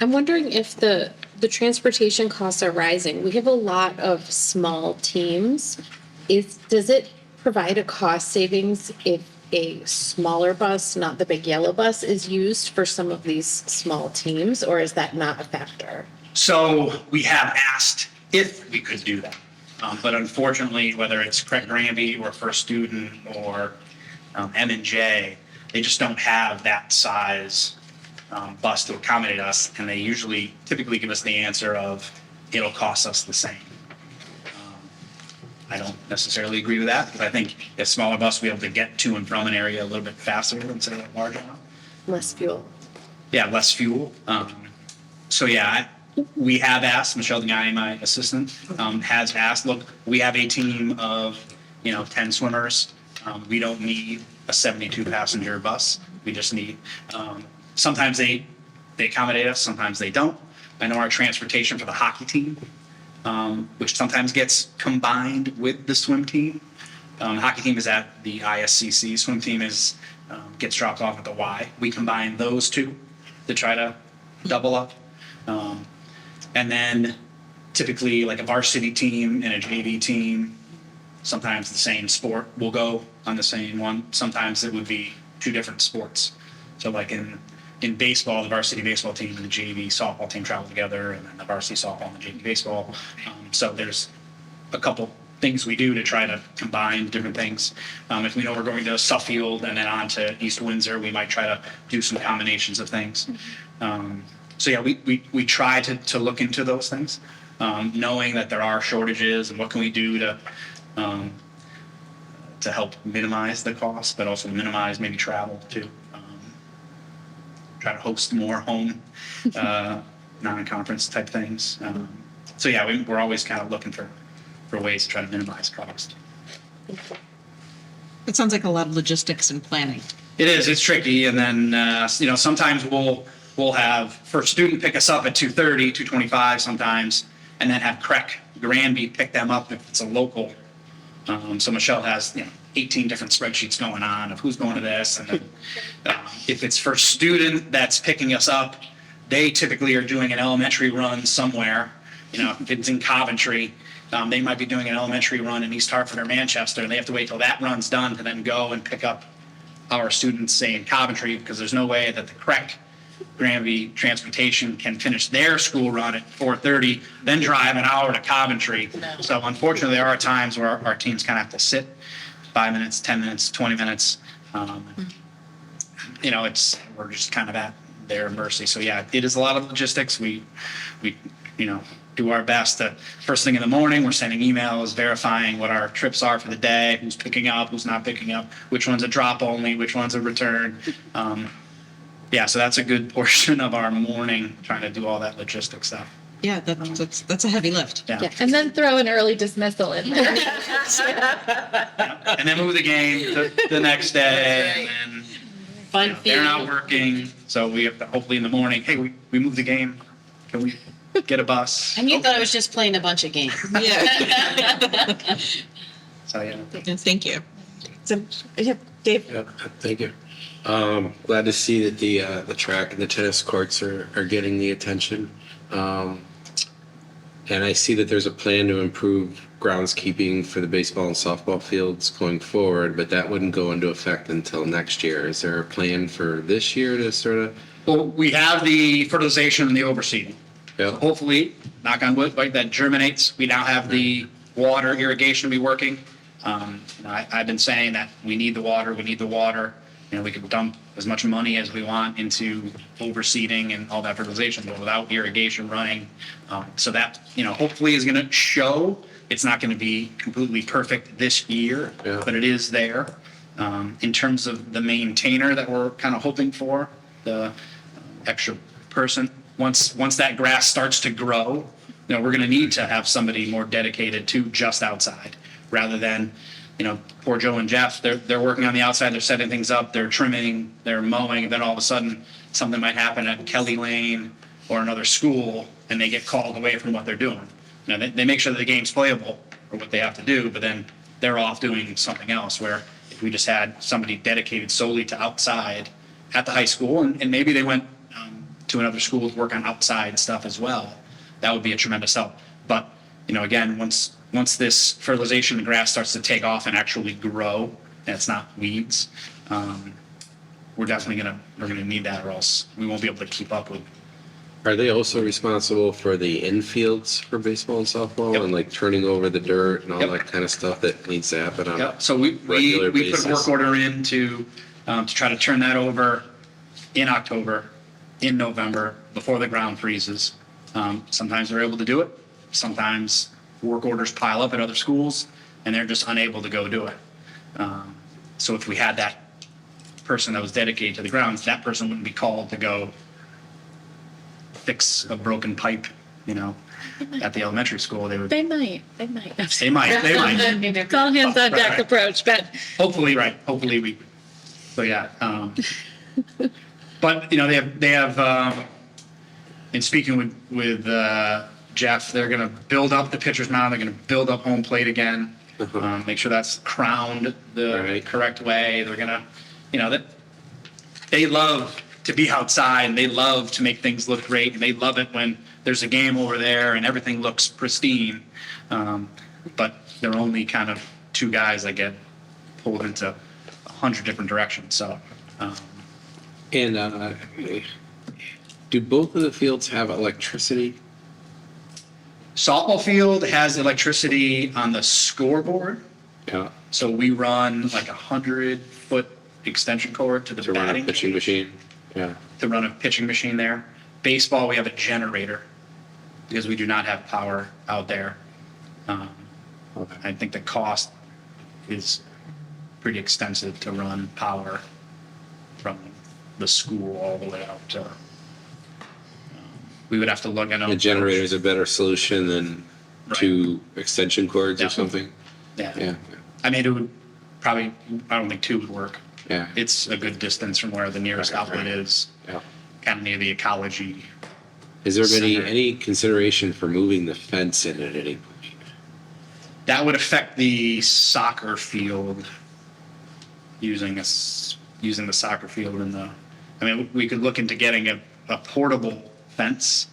I'm wondering if the transportation costs are rising. We have a lot of small teams. Does it provide a cost savings if a smaller bus, not the big yellow bus, is used for some of these small teams, or is that not a factor? So we have asked if we could do that. But unfortunately, whether it's Granby or First Student or M&J, they just don't have that size bus to accommodate us. And they typically give us the answer of, it'll cost us the same. I don't necessarily agree with that, because I think a smaller bus will be able to get to and from an area a little bit faster than say a larger one. Less fuel. Yeah, less fuel. So yeah, we have asked, Michelle Degani, my assistant, has asked, look, we have a team of, 10 swimmers. We don't need a 72 passenger bus. We just need, sometimes they accommodate us, sometimes they don't. I know our transportation for the hockey team, which sometimes gets combined with the swim team. Hockey team is at the ISCC, swim team gets dropped off at the Y. We combine those two to try to double up. And then typically like a varsity team and a JV team, sometimes the same sport will go on the same one. Sometimes it would be two different sports. So like in baseball, the varsity baseball team and the JV softball team travel together, and then the varsity softball and the JV baseball. So there's a couple things we do to try to combine different things. If we know we're going to Suffield and then on to East Windsor, we might try to do some combinations of things. So yeah, we try to look into those things, knowing that there are shortages and what can we do to help minimize the cost, but also minimize maybe travel too. Try to host more home non-conference type things. So yeah, we're always kind of looking for ways to try to minimize cost. It sounds like a lot of logistics and planning. It is. It's tricky, and then sometimes we'll have First Student pick us up at 2:30, 2:25 sometimes, and then have Granby pick them up if it's a local. So Michelle has 18 different spreadsheets going on of who's going to this, and then if it's First Student that's picking us up, they typically are doing an elementary run somewhere. If it's in Coventry, they might be doing an elementary run in East Hartford or Manchester, and they have to wait till that run's done to then go and pick up our students, say in Coventry, because there's no way that the Granby transportation can finish their school run at 4:30, then drive an hour to Coventry. So unfortunately, there are times where our teams kind of have to sit 5 minutes, 10 minutes, 20 minutes. We're just kind of at their mercy. So yeah, it is a lot of logistics. We do our best to, first thing in the morning, we're sending emails verifying what our trips are for the day, who's picking up, who's not picking up, which one's a drop only, which one's a return. So that's a good portion of our morning, trying to do all that logistics stuff. Yeah, that's a heavy lift. Yeah, and then throw an early dismissal in there. And then move the game to the next day, and then they're not working, so we have to, hopefully in the morning, hey, we moved the game, can we get a bus? And you thought I was just playing a bunch of games. Yeah. So yeah. Thank you. So, yeah, Dave. Yeah, thank you. Glad to see that the track and the tennis courts are getting the attention. And I see that there's a plan to improve groundskeeping for the baseball and softball fields going forward, but that wouldn't go into effect until next year. Is there a plan for this year to sort of? Well, we have the fertilization and the overseeding. Yeah. Hopefully, knock on wood, like that germinates. We now have the water irrigation to be working. I've been saying that we need the water. We could dump as much money as we want into overseeding and all that fertilization, but without irrigation running. So that, hopefully is going to show. It's not going to be completely perfect this year, Yeah. but it is there. In terms of the maintainer that we're kind of hoping for, the extra person, once that grass starts to grow, we're going to need to have somebody more dedicated to just outside rather than, poor Joe and Jeff, they're working on the outside, they're setting things up, they're trimming, they're mowing, and then all of a sudden something might happen at Kelly Lane or another school and they get called away from what they're doing. They make sure that the game's playable or what they have to do, but then they're off doing something else, where if we just had somebody dedicated solely to outside at the high school, and maybe they went to another school to work on outside stuff as well, that would be a tremendous help. But, again, once this fertilization and grass starts to take off and actually grow, and it's not weeds, we're definitely gonna need that, or else we won't be able to keep up with. Are they also responsible for the infields for baseball and softball Yep. and like turning over the dirt and all Yep. that kind of stuff that needs to happen on a So we regular put a basis? work order in to try to turn that over in October, in November, before the ground freezes. Sometimes they're able to do it. Sometimes work orders pile up at other schools and they're just unable to go do it. So if we had that person that was dedicated to the grounds, that person wouldn't be called to go fix a broken pipe, at the elementary school. They would. They might. They might. They might. It's all hands on deck Right. approach, but Hopefully, right. Hopefully we. So yeah. But they have. In speaking with Jeff, they're going to build up the pitcher's mound. They're going to build up home plate again. Make sure that's crowned the Right. correct way. They're going to, that they love to be outside and they love to make things look great, and they love it when there's a game over there and everything looks pristine. But they're only kind of two guys that get pulled into 100 different directions. So. And do both of the fields have electricity? Softball field has electricity on the scoreboard. Yeah, So we run like 100-foot extension cord to the to run a batting pitching machine? Yeah. to run a pitching machine there. Baseball, we have a generator because we do not have power out there. Okay. I think the cost is pretty extensive to run power from the school all the way out to. We would have to look at. A generator is a better solution than two extension cords Yeah. or something? Yeah. Yeah, I mean, it would probably, I don't think two would work. yeah. It's a good distance from where the nearest Right, outlet right. is, Yeah. kind of near the ecology. Has there been Center. any consideration for moving the fence in at any point? That would affect the soccer field, using the soccer field we could look into getting a portable fence.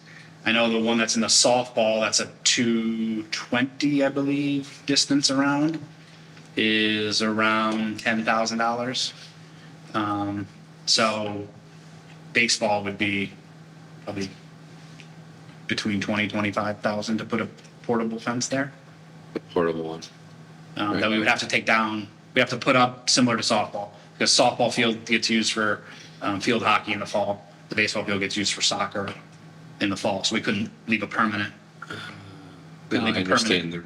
I know the one that's in the softball, that's a 220, I believe, distance around, is around $10,000. So baseball would be probably between 20,000 to 25,000 to put a portable fence there. A portable one? That we would have to take down. We have to put up similar to softball, because softball field gets used for field hockey in the fall. The baseball field gets used for soccer in the fall, so we couldn't leave a permanent. No, I understand.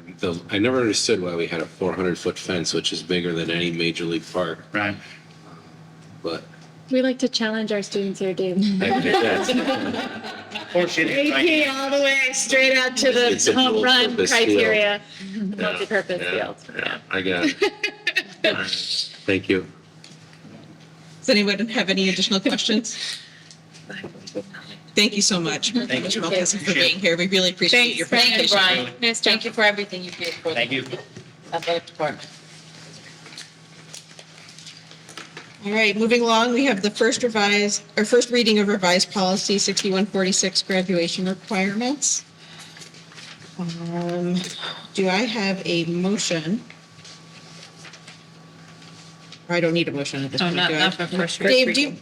I never understood why we had a 400-foot fence, which is bigger than any major league park, Right. but we like to challenge our students here, Dave. I get that. Or shit. AP all the way straight out to It's the a home run dual-purpose field. criteria. Multi-purpose field. Yeah, I got it. All right. Thank you. Does anyone have any additional questions? Thank you so much. Thank you. Mr. Wilkinson, for being here. We really appreciate your Thank you, presentation. Brian. Nice job. Thank you for everything you did for Thank the you. athletic department. All right, moving along, we have the first reading of revised policy 6146, graduation requirements. Do I have a motion? Or I don't need a motion at this Oh, point, do I? not for first Dave, reading.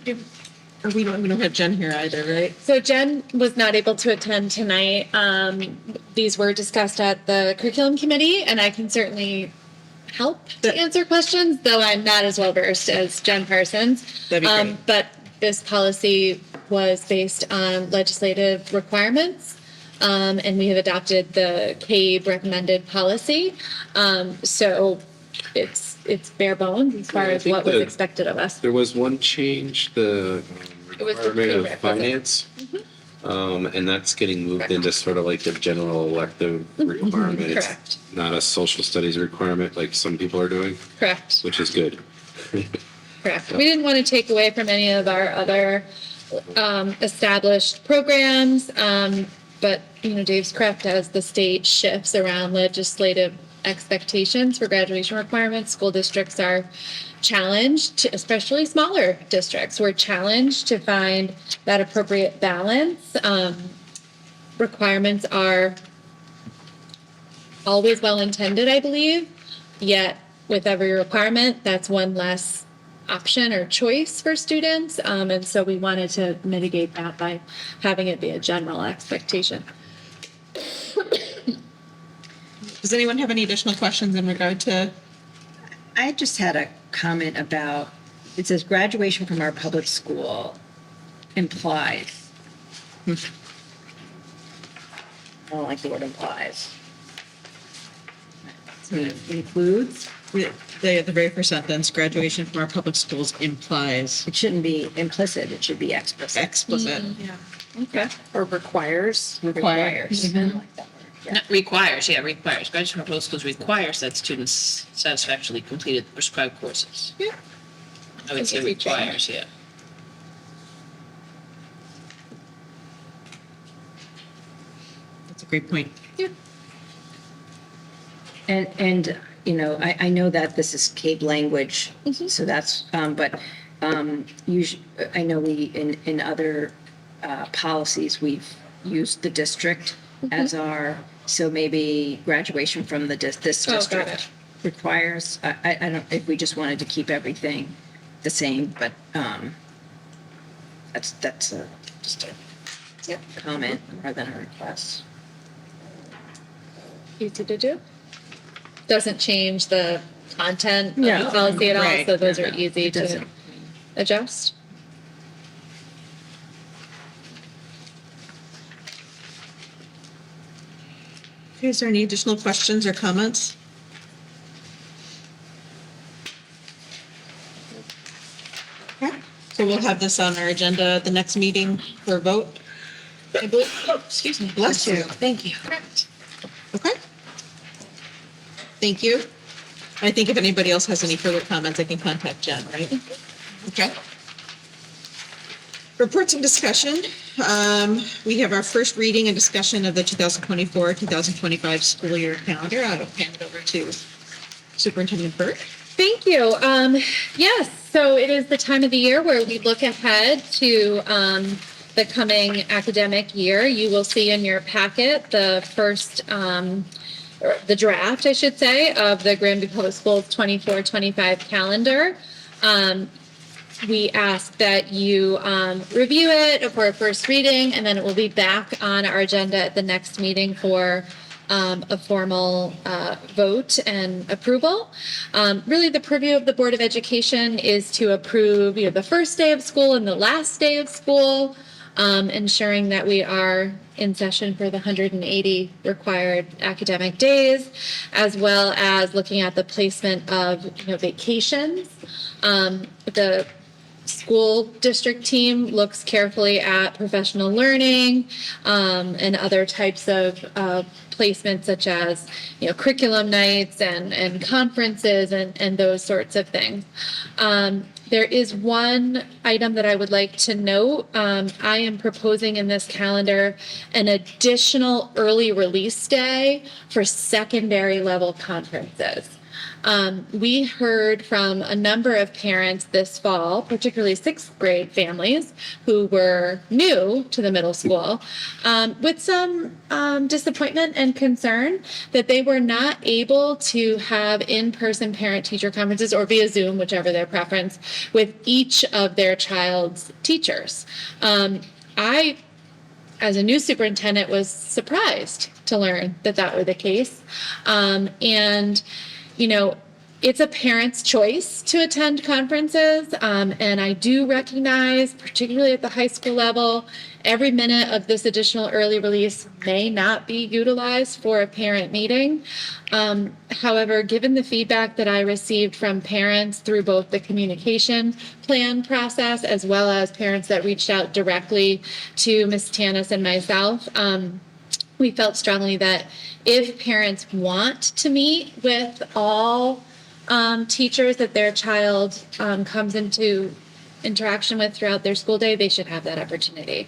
or we don't have Jen here either, right? So Jen was not able to attend tonight. These were discussed at the curriculum committee, and I can certainly help to answer questions, though I'm not as well versed as Jen Parsons. That'd be great. But this policy was based on legislative requirements. And we have adopted the CABE recommended policy. So it's bare bones as far Yeah, I as think what was the- expected of us. There was one change, the It was the requirement of prerequisite. finance. And that's getting moved into sort of like the general elective requirement. It's Correct. not a social studies requirement like some people are doing, Correct. which is good. Correct. We didn't want to take away from any of our other established programs, but Dave's correct. As the state shifts around legislative expectations for graduation requirements, school districts are challenged, especially smaller districts. We're challenged to find that appropriate balance. Requirements are always well intended, I believe, yet with every requirement, that's one less option or choice for students. And so we wanted to mitigate that by having it be a general expectation. Does anyone have any additional questions in regard to? I just had a comment about, it says graduation from our public school implies. I don't like the word implies. So it includes, The very first sentence, graduation from our public schools implies it shouldn't be implicit, it should be explicit. explicit. Okay. Or requires. Requires. I like that word. Yeah. Not requires, requires. Graduation from public schools requires that students satisfactorily completed the prescribed courses. Yeah. I would say requires, yeah. That's a great point. And I know that this is CABE language, so that's, but usually, I know in other policies, we've used the district as our, so maybe graduation from this got district it. requires, I don't, if we just wanted to keep everything the same, but that's just a comment rather than a request. Easy to do. Doesn't change the content of No. the policy at all, Right. so those No, are no, easy it to doesn't. adjust. Okay, is there any additional questions or comments? Okay, so we'll have this on our agenda at the next meeting for a vote. I believe, excuse me, bless you. Thank you. Okay. Thank you. I think if anybody else has any further comments, I can contact Jen, right? Okay. Reports and discussion. We have our first reading and discussion of the 2024-2025 school year calendar. I'll hand it over to Superintendent Burke. Thank you. Yes, so it is the time of the year where we look ahead to the coming academic year. You will see in your packet the first, or the draft, I should say, of the Granby Public Schools 24-25 calendar. We ask that you review it for a first reading, and then it will be back on our agenda at the next meeting for a formal vote and approval. Really, the purview of the Board of Education is to approve the first day of school and the last day of school, ensuring that we are in session for the 180 required academic days, as well as looking at the placement of vacations. The school district team looks carefully at professional learning and other types of placements, such as curriculum nights and conferences and those sorts of things. There is one item that I would like to note. I am proposing in this calendar an additional early release day for secondary level conferences. We heard from a number of parents this fall, particularly sixth grade families who were new to the middle school, with some disappointment and concern that they were not able to have in-person parent-teacher conferences or via Zoom, whichever their preference, with each of their child's teachers. I, as a new superintendent, was surprised to learn that that were the case. it's a parent's choice to attend conferences, and I do recognize, particularly at the high school level, every minute of this additional early release may not be utilized for a parent meeting. However, given the feedback that I received from parents through both the communication plan process as well as parents that reached out directly to Ms. Tanis and myself, we felt strongly that if parents want to meet with all teachers that their child comes into interaction with throughout their school day, they should have that opportunity.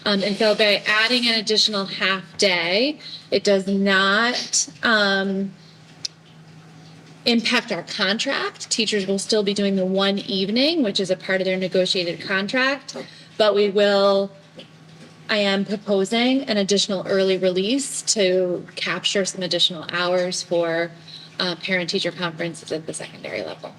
And so by adding an additional half day, it does not impact our contract. Teachers will still be doing the one evening, which is a part of their negotiated contract, but I am proposing an additional early release to capture some additional hours for parent-teacher conferences at the secondary level.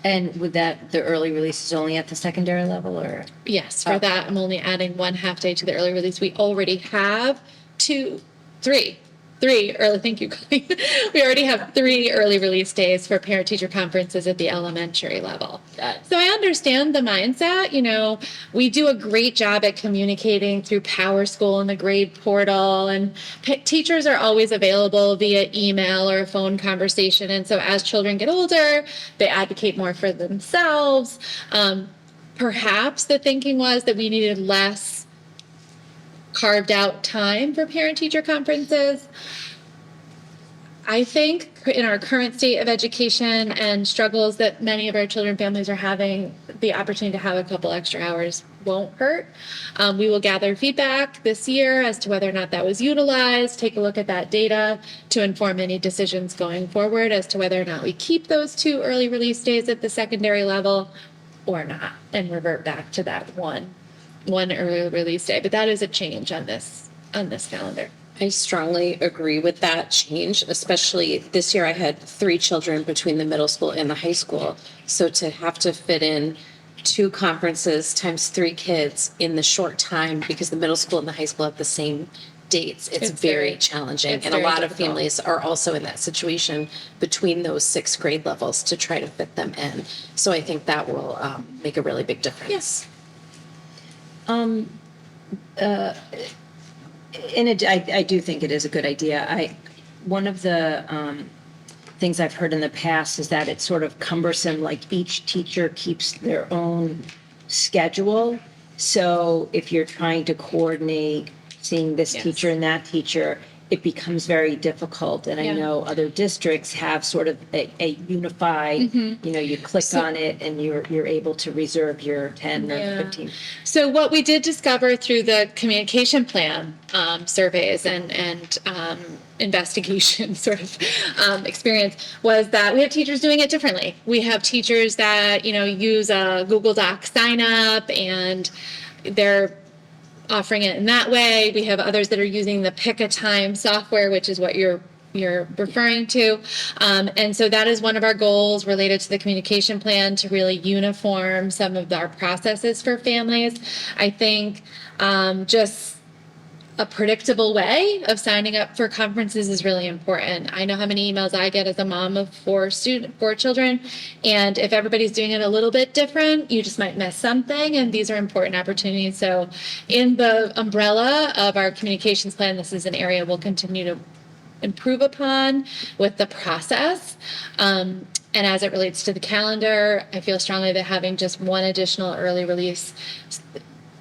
And would the early release is only at the secondary level, or? Yes, for that, I'm only adding one half day to the early release. We already have three early, thank you, Colleen. We already have 3 early release days for parent-teacher conferences at the elementary level. So I understand the mindset. We do a great job at communicating through Power School and the grade portal, and teachers are always available via email or a phone conversation. And so as children get older, they advocate more for themselves. Perhaps the thinking was that we needed less carved out time for parent-teacher conferences. I think in our current state of education and struggles that many of our children and families are having, the opportunity to have a couple extra hours won't hurt. We will gather feedback this year as to whether or not that was utilized, take a look at that data to inform any decisions going forward as to whether or not we keep those 2 early release days at the secondary level or not, and revert back to that one early release day. But that is a change on this calendar. I strongly agree with that change, especially this year I had 3 children between the middle school and the high school. So to have to fit in 2 conferences times 3 kids in the short time, because the middle school and the high school have the same dates, it's very challenging. it's And a very lot of difficult. families are also in that situation between those 6th grade levels to try to fit them in. So I think that will make a really big difference. Yes. I do think it is a good idea. One of the things I've heard in the past is that it's sort of cumbersome, like each teacher keeps their own schedule. So if you're trying to coordinate seeing this teacher and that teacher, it becomes very difficult. And I know other districts have sort of a unified, you click on it and you're able to reserve your 10 or 15. So what we did discover through the communication plan surveys and investigation sort of experience was that we have teachers doing it differently. We have teachers that, use a Google Doc sign up and they're offering it in that way. We have others that are using the Pick a Time software, which is what you're referring to. And so that is one of our goals related to the communication plan, to really uniform some of our processes for families. I think just a predictable way of signing up for conferences is really important. I know how many emails I get as a mom of 4 children, and if everybody's doing it a little bit different, you just might miss something, and these are important opportunities. So in the umbrella of our communications plan, this is an area we'll continue to improve upon with the process. And as it relates to the calendar, I feel strongly that having just one additional early release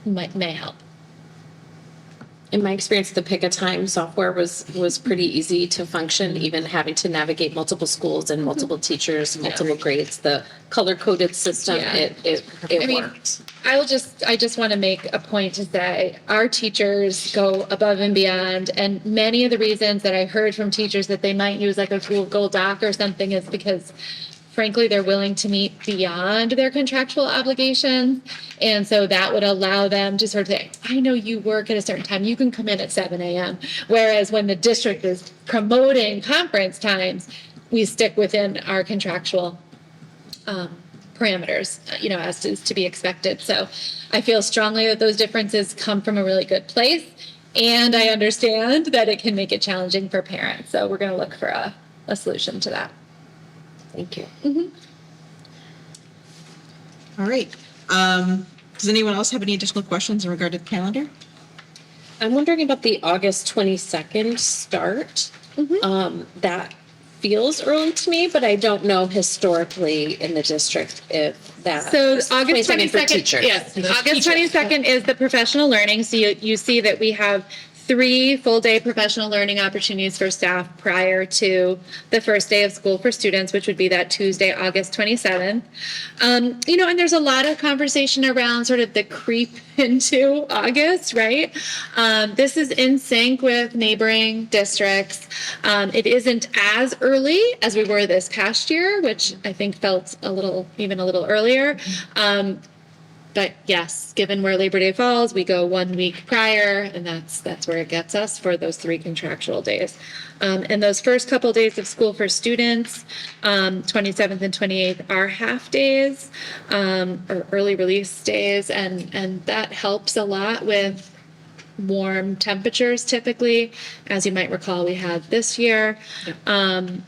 may help. In my experience, the Pick a Time software was pretty easy to function, even having to navigate multiple schools and multiple teachers, multiple grades. The color-coded system, it works. I just want to make a point to say our teachers go above and beyond, and many of the reasons that I heard from teachers that they might use like a Google Doc or something is because frankly, they're willing to meet beyond their contractual obligations. And so that would allow them to sort of say, I know you work at a certain time, you can come in at 7 a.m. Whereas when the district is promoting conference times, we stick within our contractual parameters, as is to be expected. So I feel strongly that those differences come from a really good place. And I understand that it can make it challenging for parents. So we're going to look for a solution to that. Thank you. All right. Does anyone else have any additional questions in regard to the calendar? I'm wondering about the August 22nd start. That feels early to me, but I don't know historically in the district if that. So August 22nd for 22nd, teachers. yes, August 22nd is the professional learning. So you see that we have 3 full-day professional learning opportunities for staff prior to the first day of school for students, which would be that Tuesday, August 27th. You know, and there's a lot of conversation around sort of the creep into August, right? This is in sync with neighboring districts. It isn't as early as we were this past year, which I think felt even a little earlier. But yes, given where Labor Day falls, we go 1 week prior, and that's where it gets us for those 3 contractual days. And those first couple days of school for students, 27th and 28th, are half days or early release days, and that helps a lot with warm temperatures typically, as you might recall we had this year, and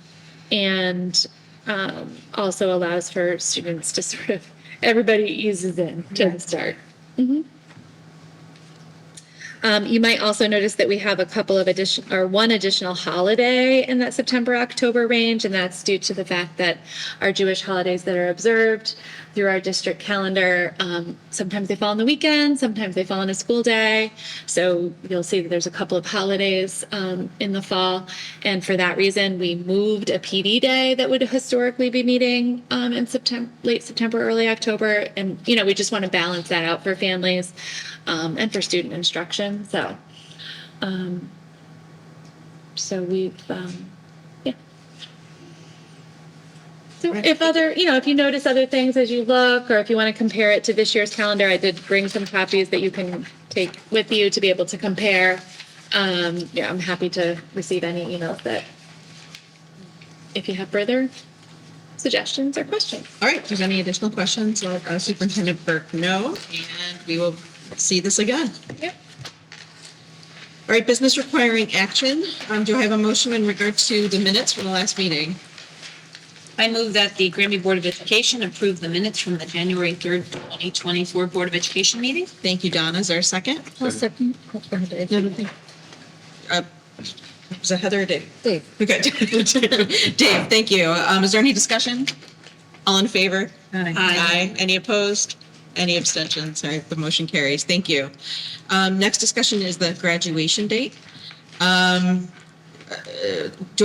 also allows for students to sort of, everybody eases in to the start. You might also notice that we have a couple of one additional holiday in that September-October range, and that's due to the fact that our Jewish holidays that are observed through our district calendar, sometimes they fall on the weekend, sometimes they fall on a school day. So you'll see that there's a couple of holidays in the fall, and for that reason, we moved a PD day that would historically be meeting in late September, early October, and we just want to balance that out for families and for student instruction. So we've, yeah. So if you notice other things as you look, or if you want to compare it to this year's calendar, I did bring some copies that you can take with you to be able to compare. I'm happy to receive any emails if you have further suggestions or questions. All right, if there's any additional questions, let Superintendent Burke know, and we will see this again. Yep. All right, business requiring action. Do I have a motion in regard to the minutes from the last meeting? I move that the Granby Board of Education approve the minutes from the January 3rd, 2024 Board of Education meeting. Thank you, Donna. Is there a second? I'll second. Was that Heather or Dave? Dave. Okay. Dave, thank you. Is there any discussion? All in favor? Aye. Any opposed? Any abstentions? All right, the motion carries. Thank you. Next discussion is the graduation date. Do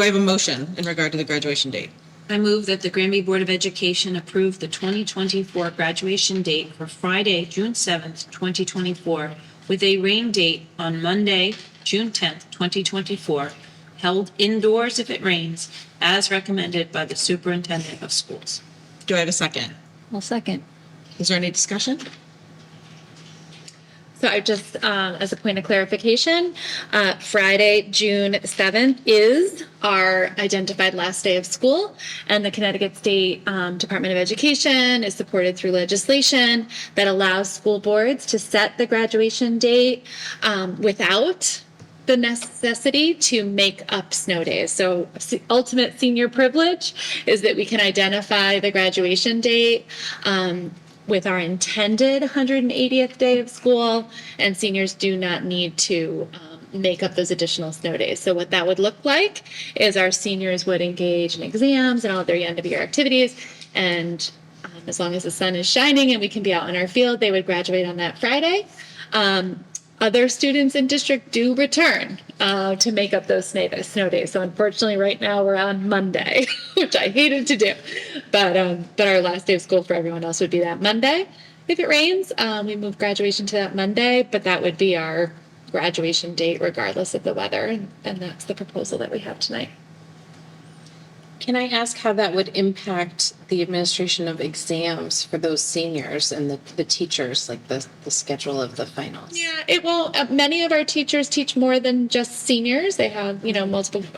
I have a motion in regard to the graduation date? I move that the Granby Board of Education approve the 2024 graduation date for Friday, June 7th, 2024, with a rain date on Monday, June 10th, 2024, held indoors if it rains, as recommended by the Superintendent of Schools. Do I have a second? I'll second. Is there any discussion? So I just, as a point of clarification, Friday, June 7th is our identified last day of school, and the Connecticut State Department of Education is supported through legislation that allows school boards to set the graduation date without the necessity to make up snow days. So ultimate senior privilege is that we can identify the graduation date with our intended 180th day of school, and seniors do not need to make up those additional snow days. So what that would look like is our seniors would engage in exams and all of their end of year activities, and as long as the sun is shining and we can be out in our field, they would graduate on that Friday. Other students in district do return to make up those snow days. So unfortunately, right now we're on Monday, which I hated to do. But our last day of school for everyone else would be that Monday. If it rains, we move graduation to that Monday, but that would be our graduation date regardless of the weather. And that's the proposal that we have tonight. Can I ask how that would impact the administration of exams for those seniors and the teachers, like the schedule of the finals? Yeah, it will. Many of our teachers teach more than just seniors. They have,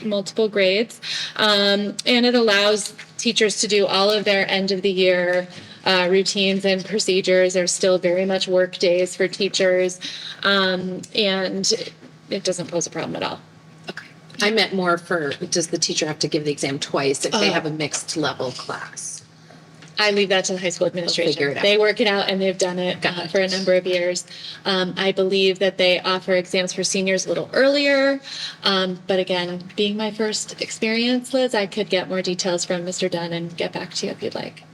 multiple grades, and it allows teachers to do all of their end of the year routines and procedures. Are still very much work days for teachers, and it doesn't pose a problem at all. Okay, I meant more for, does the teacher have to give the exam twice if they Oh. have a mixed level class? I leave that to the high school figure administration. it out. They work it out and they've done it Got it. for a number of years. I believe that they offer exams for seniors a little earlier. But again, being my first experience, Liz, I could get more details from Mr. Dunn and get back to you if you'd like.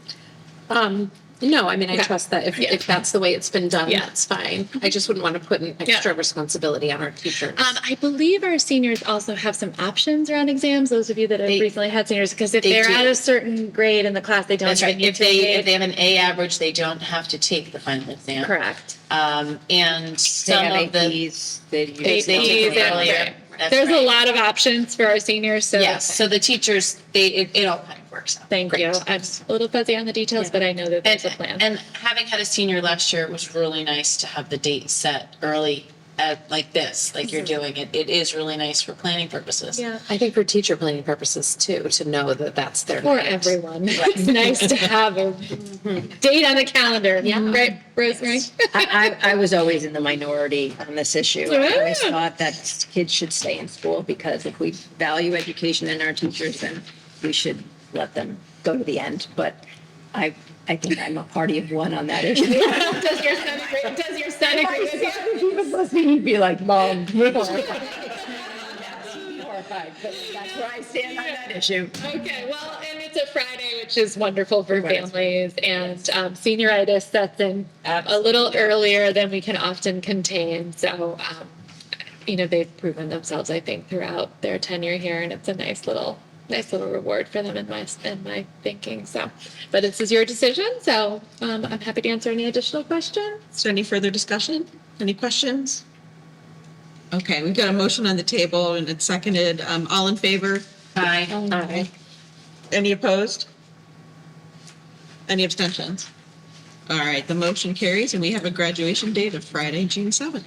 No, I mean, I Okay. trust that if, Yeah. if that's the way it's been done, Yeah. that's fine. I just wouldn't want to put an extra responsibility on our teachers. I believe our seniors also have some options around exams. Those of you that have They- recently had seniors, because if they they're do. at a certain grade in the class, they don't That's even right. need If to they, take- if they have an A average, they don't have to take the final exam. Correct. And They some have of the. APs. They use They take APs, it earlier. right. That's There's a right. lot of options for our seniors, so Yes, so the teachers, it all kind of works out. thank Great. you. I'm a little fuzzy on the details, but I know that there's a plan. And having had a senior last year, it was really nice to have the date set early like this, like you're doing it. It is really nice for planning purposes. Yeah. I think for teacher planning purposes too, to know that that's their For night. everyone. It's nice to have a date on the calendar. Yeah. Right, Rosemary? I was always in the minority on this issue. I always Yeah. thought that kids should stay in school because if we value education in our teachers, then we should let them go to the end. But I think I'm a party of one on that issue. Does your son agree with you? Even listening, he'd be like, Mom. Horrified, but that's where I stand on that issue. Okay, well, and it's a Friday, which is wonderful for families, and senioritis sets in a little earlier than we can often contain. So, they've proven themselves, I think, throughout their tenure here, and it's a nice little reward for them in my thinking. So, but this is your decision. So, I'm happy to answer any additional questions. Is there any further discussion? Any questions? Okay, we've got a motion on the table and it's seconded. All in favor? Aye. Any opposed? Any abstentions? All right, the motion carries and we have a graduation date of Friday, June 7th.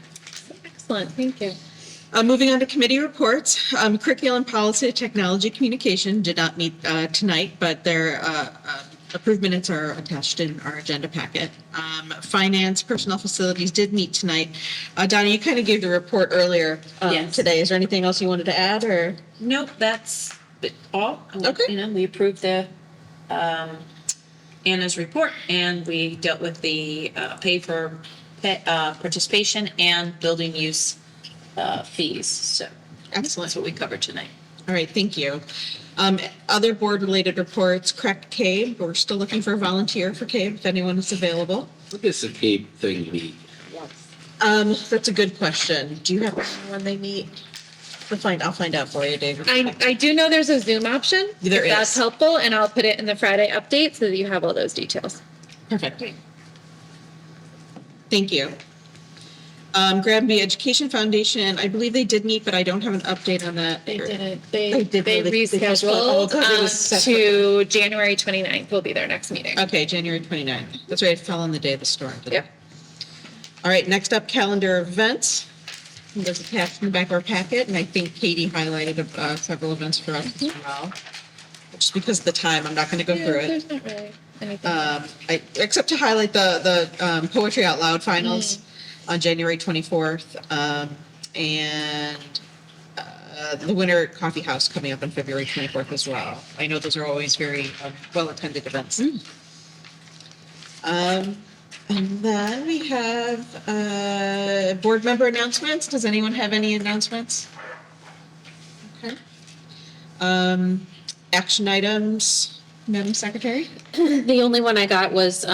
Excellent, thank you. Moving on to committee reports, curriculum, policy, technology, communication did not meet tonight, but their approved minutes are attached in our agenda packet. Finance, personnel, facilities did meet tonight. Donna, you kind of gave the report earlier Yes. today. Is there anything else you wanted to add or? Nope, that's all. Okay. We approved the Anna's report and we dealt with the pay for participation and building use fees. So that's Excellent. what we covered tonight. All right, thank you. Other board-related reports, correct CABE. We're still looking for a volunteer for CABE if anyone is available. What does the CAPE thing mean? That's a good question. Do you have when they meet? I'll find out for you, David. I do know there's a Zoom option. There if that's is. helpful, and I'll put it in the Friday update so that you have all those details. Perfect. Thank you. Granby Education Foundation, I believe they did meet, but I don't have an update on that. They didn't. They They did, they postponed. Oh, rescheduled 'cause it was separate. to January 29th will be their next meeting. Okay, January 29th. That's right, it fell on the day of the storm. didn't it? Yep. All right, next up, calendar events. There's attached in the back of our packet, and I think Katie highlighted several events for us as well. Just because of the time, I'm not going to go through it. There's not really anything. Except to highlight the Poetry Out Loud finals on January 24th, and the Winter Coffee House coming up on February 24th as well. I know those are always very well-attended events. And then we have board member announcements. Does anyone have any announcements? Okay. Action items, Madam Secretary? The only one I got was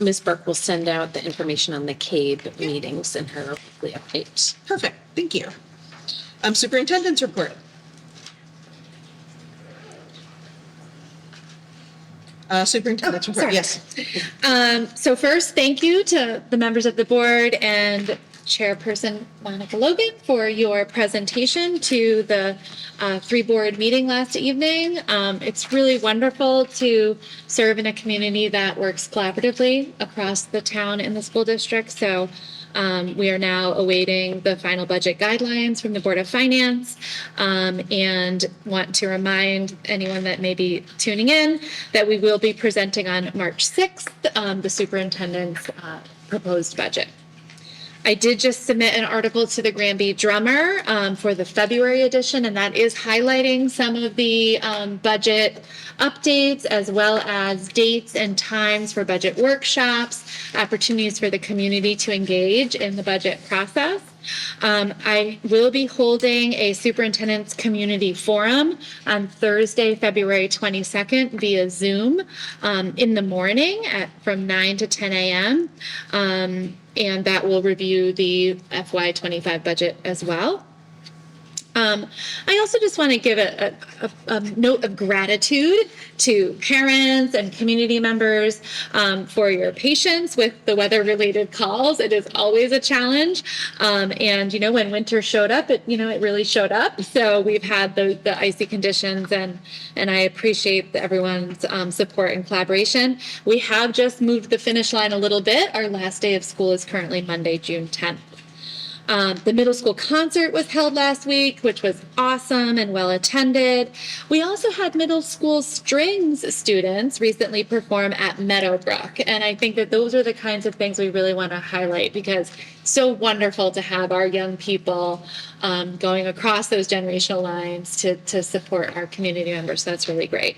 Ms. Burke will send out the information on the CABE meetings in her weekly updates. Perfect, thank you. Superintendent's report. Superintendent's report, sorry. yes. So first, thank you to the members of the board and Chairperson Monica Logan for your presentation to the three-board meeting last evening. It's really wonderful to serve in a community that works collaboratively across the town and the school district. So we are now awaiting the final budget guidelines from the Board of Finance, and want to remind anyone that may be tuning in that we will be presenting on March 6th the superintendent's proposed budget. I did just submit an article to the Granby Drummer for the February edition, and that is highlighting some of the budget updates as well as dates and times for budget workshops, opportunities for the community to engage in the budget process. I will be holding a superintendent's community forum on Thursday, February 22nd via Zoom in the morning from 9 to 10 a.m. And that will review the FY25 budget as well. I also just want to give a note of gratitude to parents and community members for your patience with the weather-related calls. It is always a challenge. And, when winter showed up, it really showed up. So we've had the icy conditions, and I appreciate everyone's support and collaboration. We have just moved the finish line a little bit. Our last day of school is currently Monday, June 10th. The middle school concert was held last week, which was awesome and well attended. We also had middle school strings students recently perform at Meadowbrook. And I think that those are the kinds of things we really want to highlight, because it's so wonderful to have our young people going across those generational lines to support our community members. So that's really great.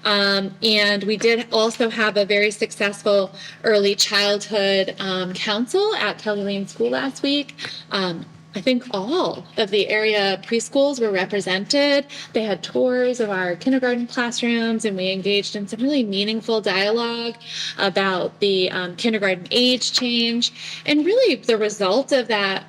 And we did also have a very successful early childhood council at Kelly Lane School last week. I think all of the area preschools were represented. They had tours of our kindergarten classrooms, and we engaged in some really meaningful dialogue about the kindergarten age change. And really the result of that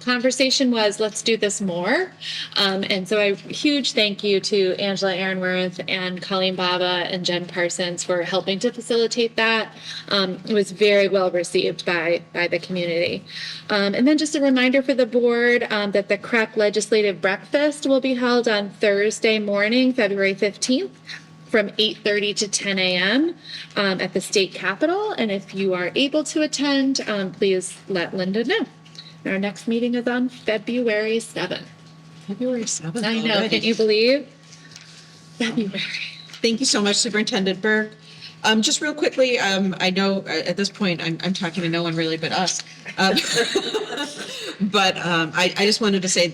conversation was, let's do this more. And so a huge thank you to Angela Aaronworth and Colleen Baba and Jen Parsons for helping to facilitate that. It was very well received by the community. And then just a reminder for the board that the CREC Legislative Breakfast will be held on Thursday morning, February 15th. From 8:30 to 10 a.m. At the state capitol. And if you are able to attend, please let Linda know. Our next meeting is on February 7th. February 7th. I know, already. can you believe? February. Thank you so much, Superintendent Burke. Just real quickly, I know at this point I'm talking to no one really but us. But I just wanted to say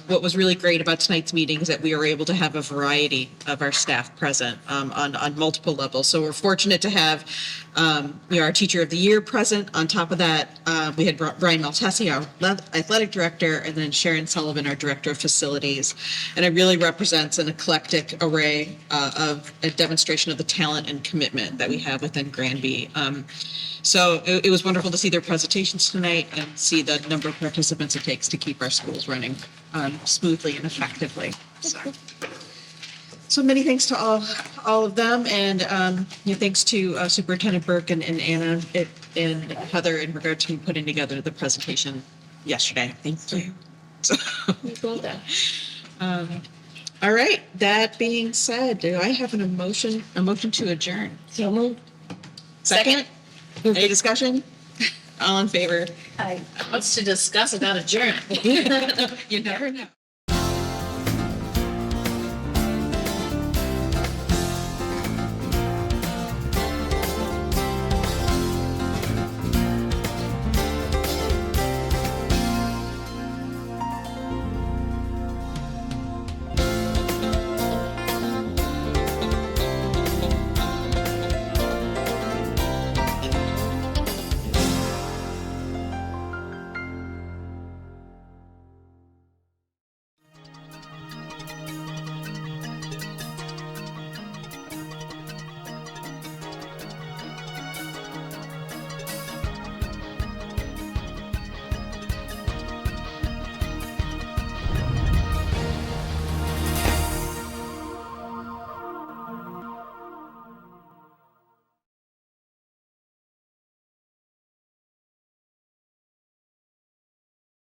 what was really great about tonight's meeting is that we were able to have a variety of our staff present on multiple levels. So we're fortunate to have our Teacher of the Year present. On top of that, we had Brian Maltesi, our athletic director, and then Sharon Sullivan, our director of facilities. And it really represents an eclectic array of a demonstration of the talent and commitment that we have within Granby. So it was wonderful to see their presentations tonight and see the number of participants it takes to keep our schools running smoothly and effectively. So many thanks to all of them, and thanks to Superintendent Burke and Anna and Heather in regard to putting together the presentation yesterday. Thank you. Well done. All right. That being said, do I have a motion to adjourn? So moved. Second? Any discussion? All in favor? What's to discuss about adjournment? You never know.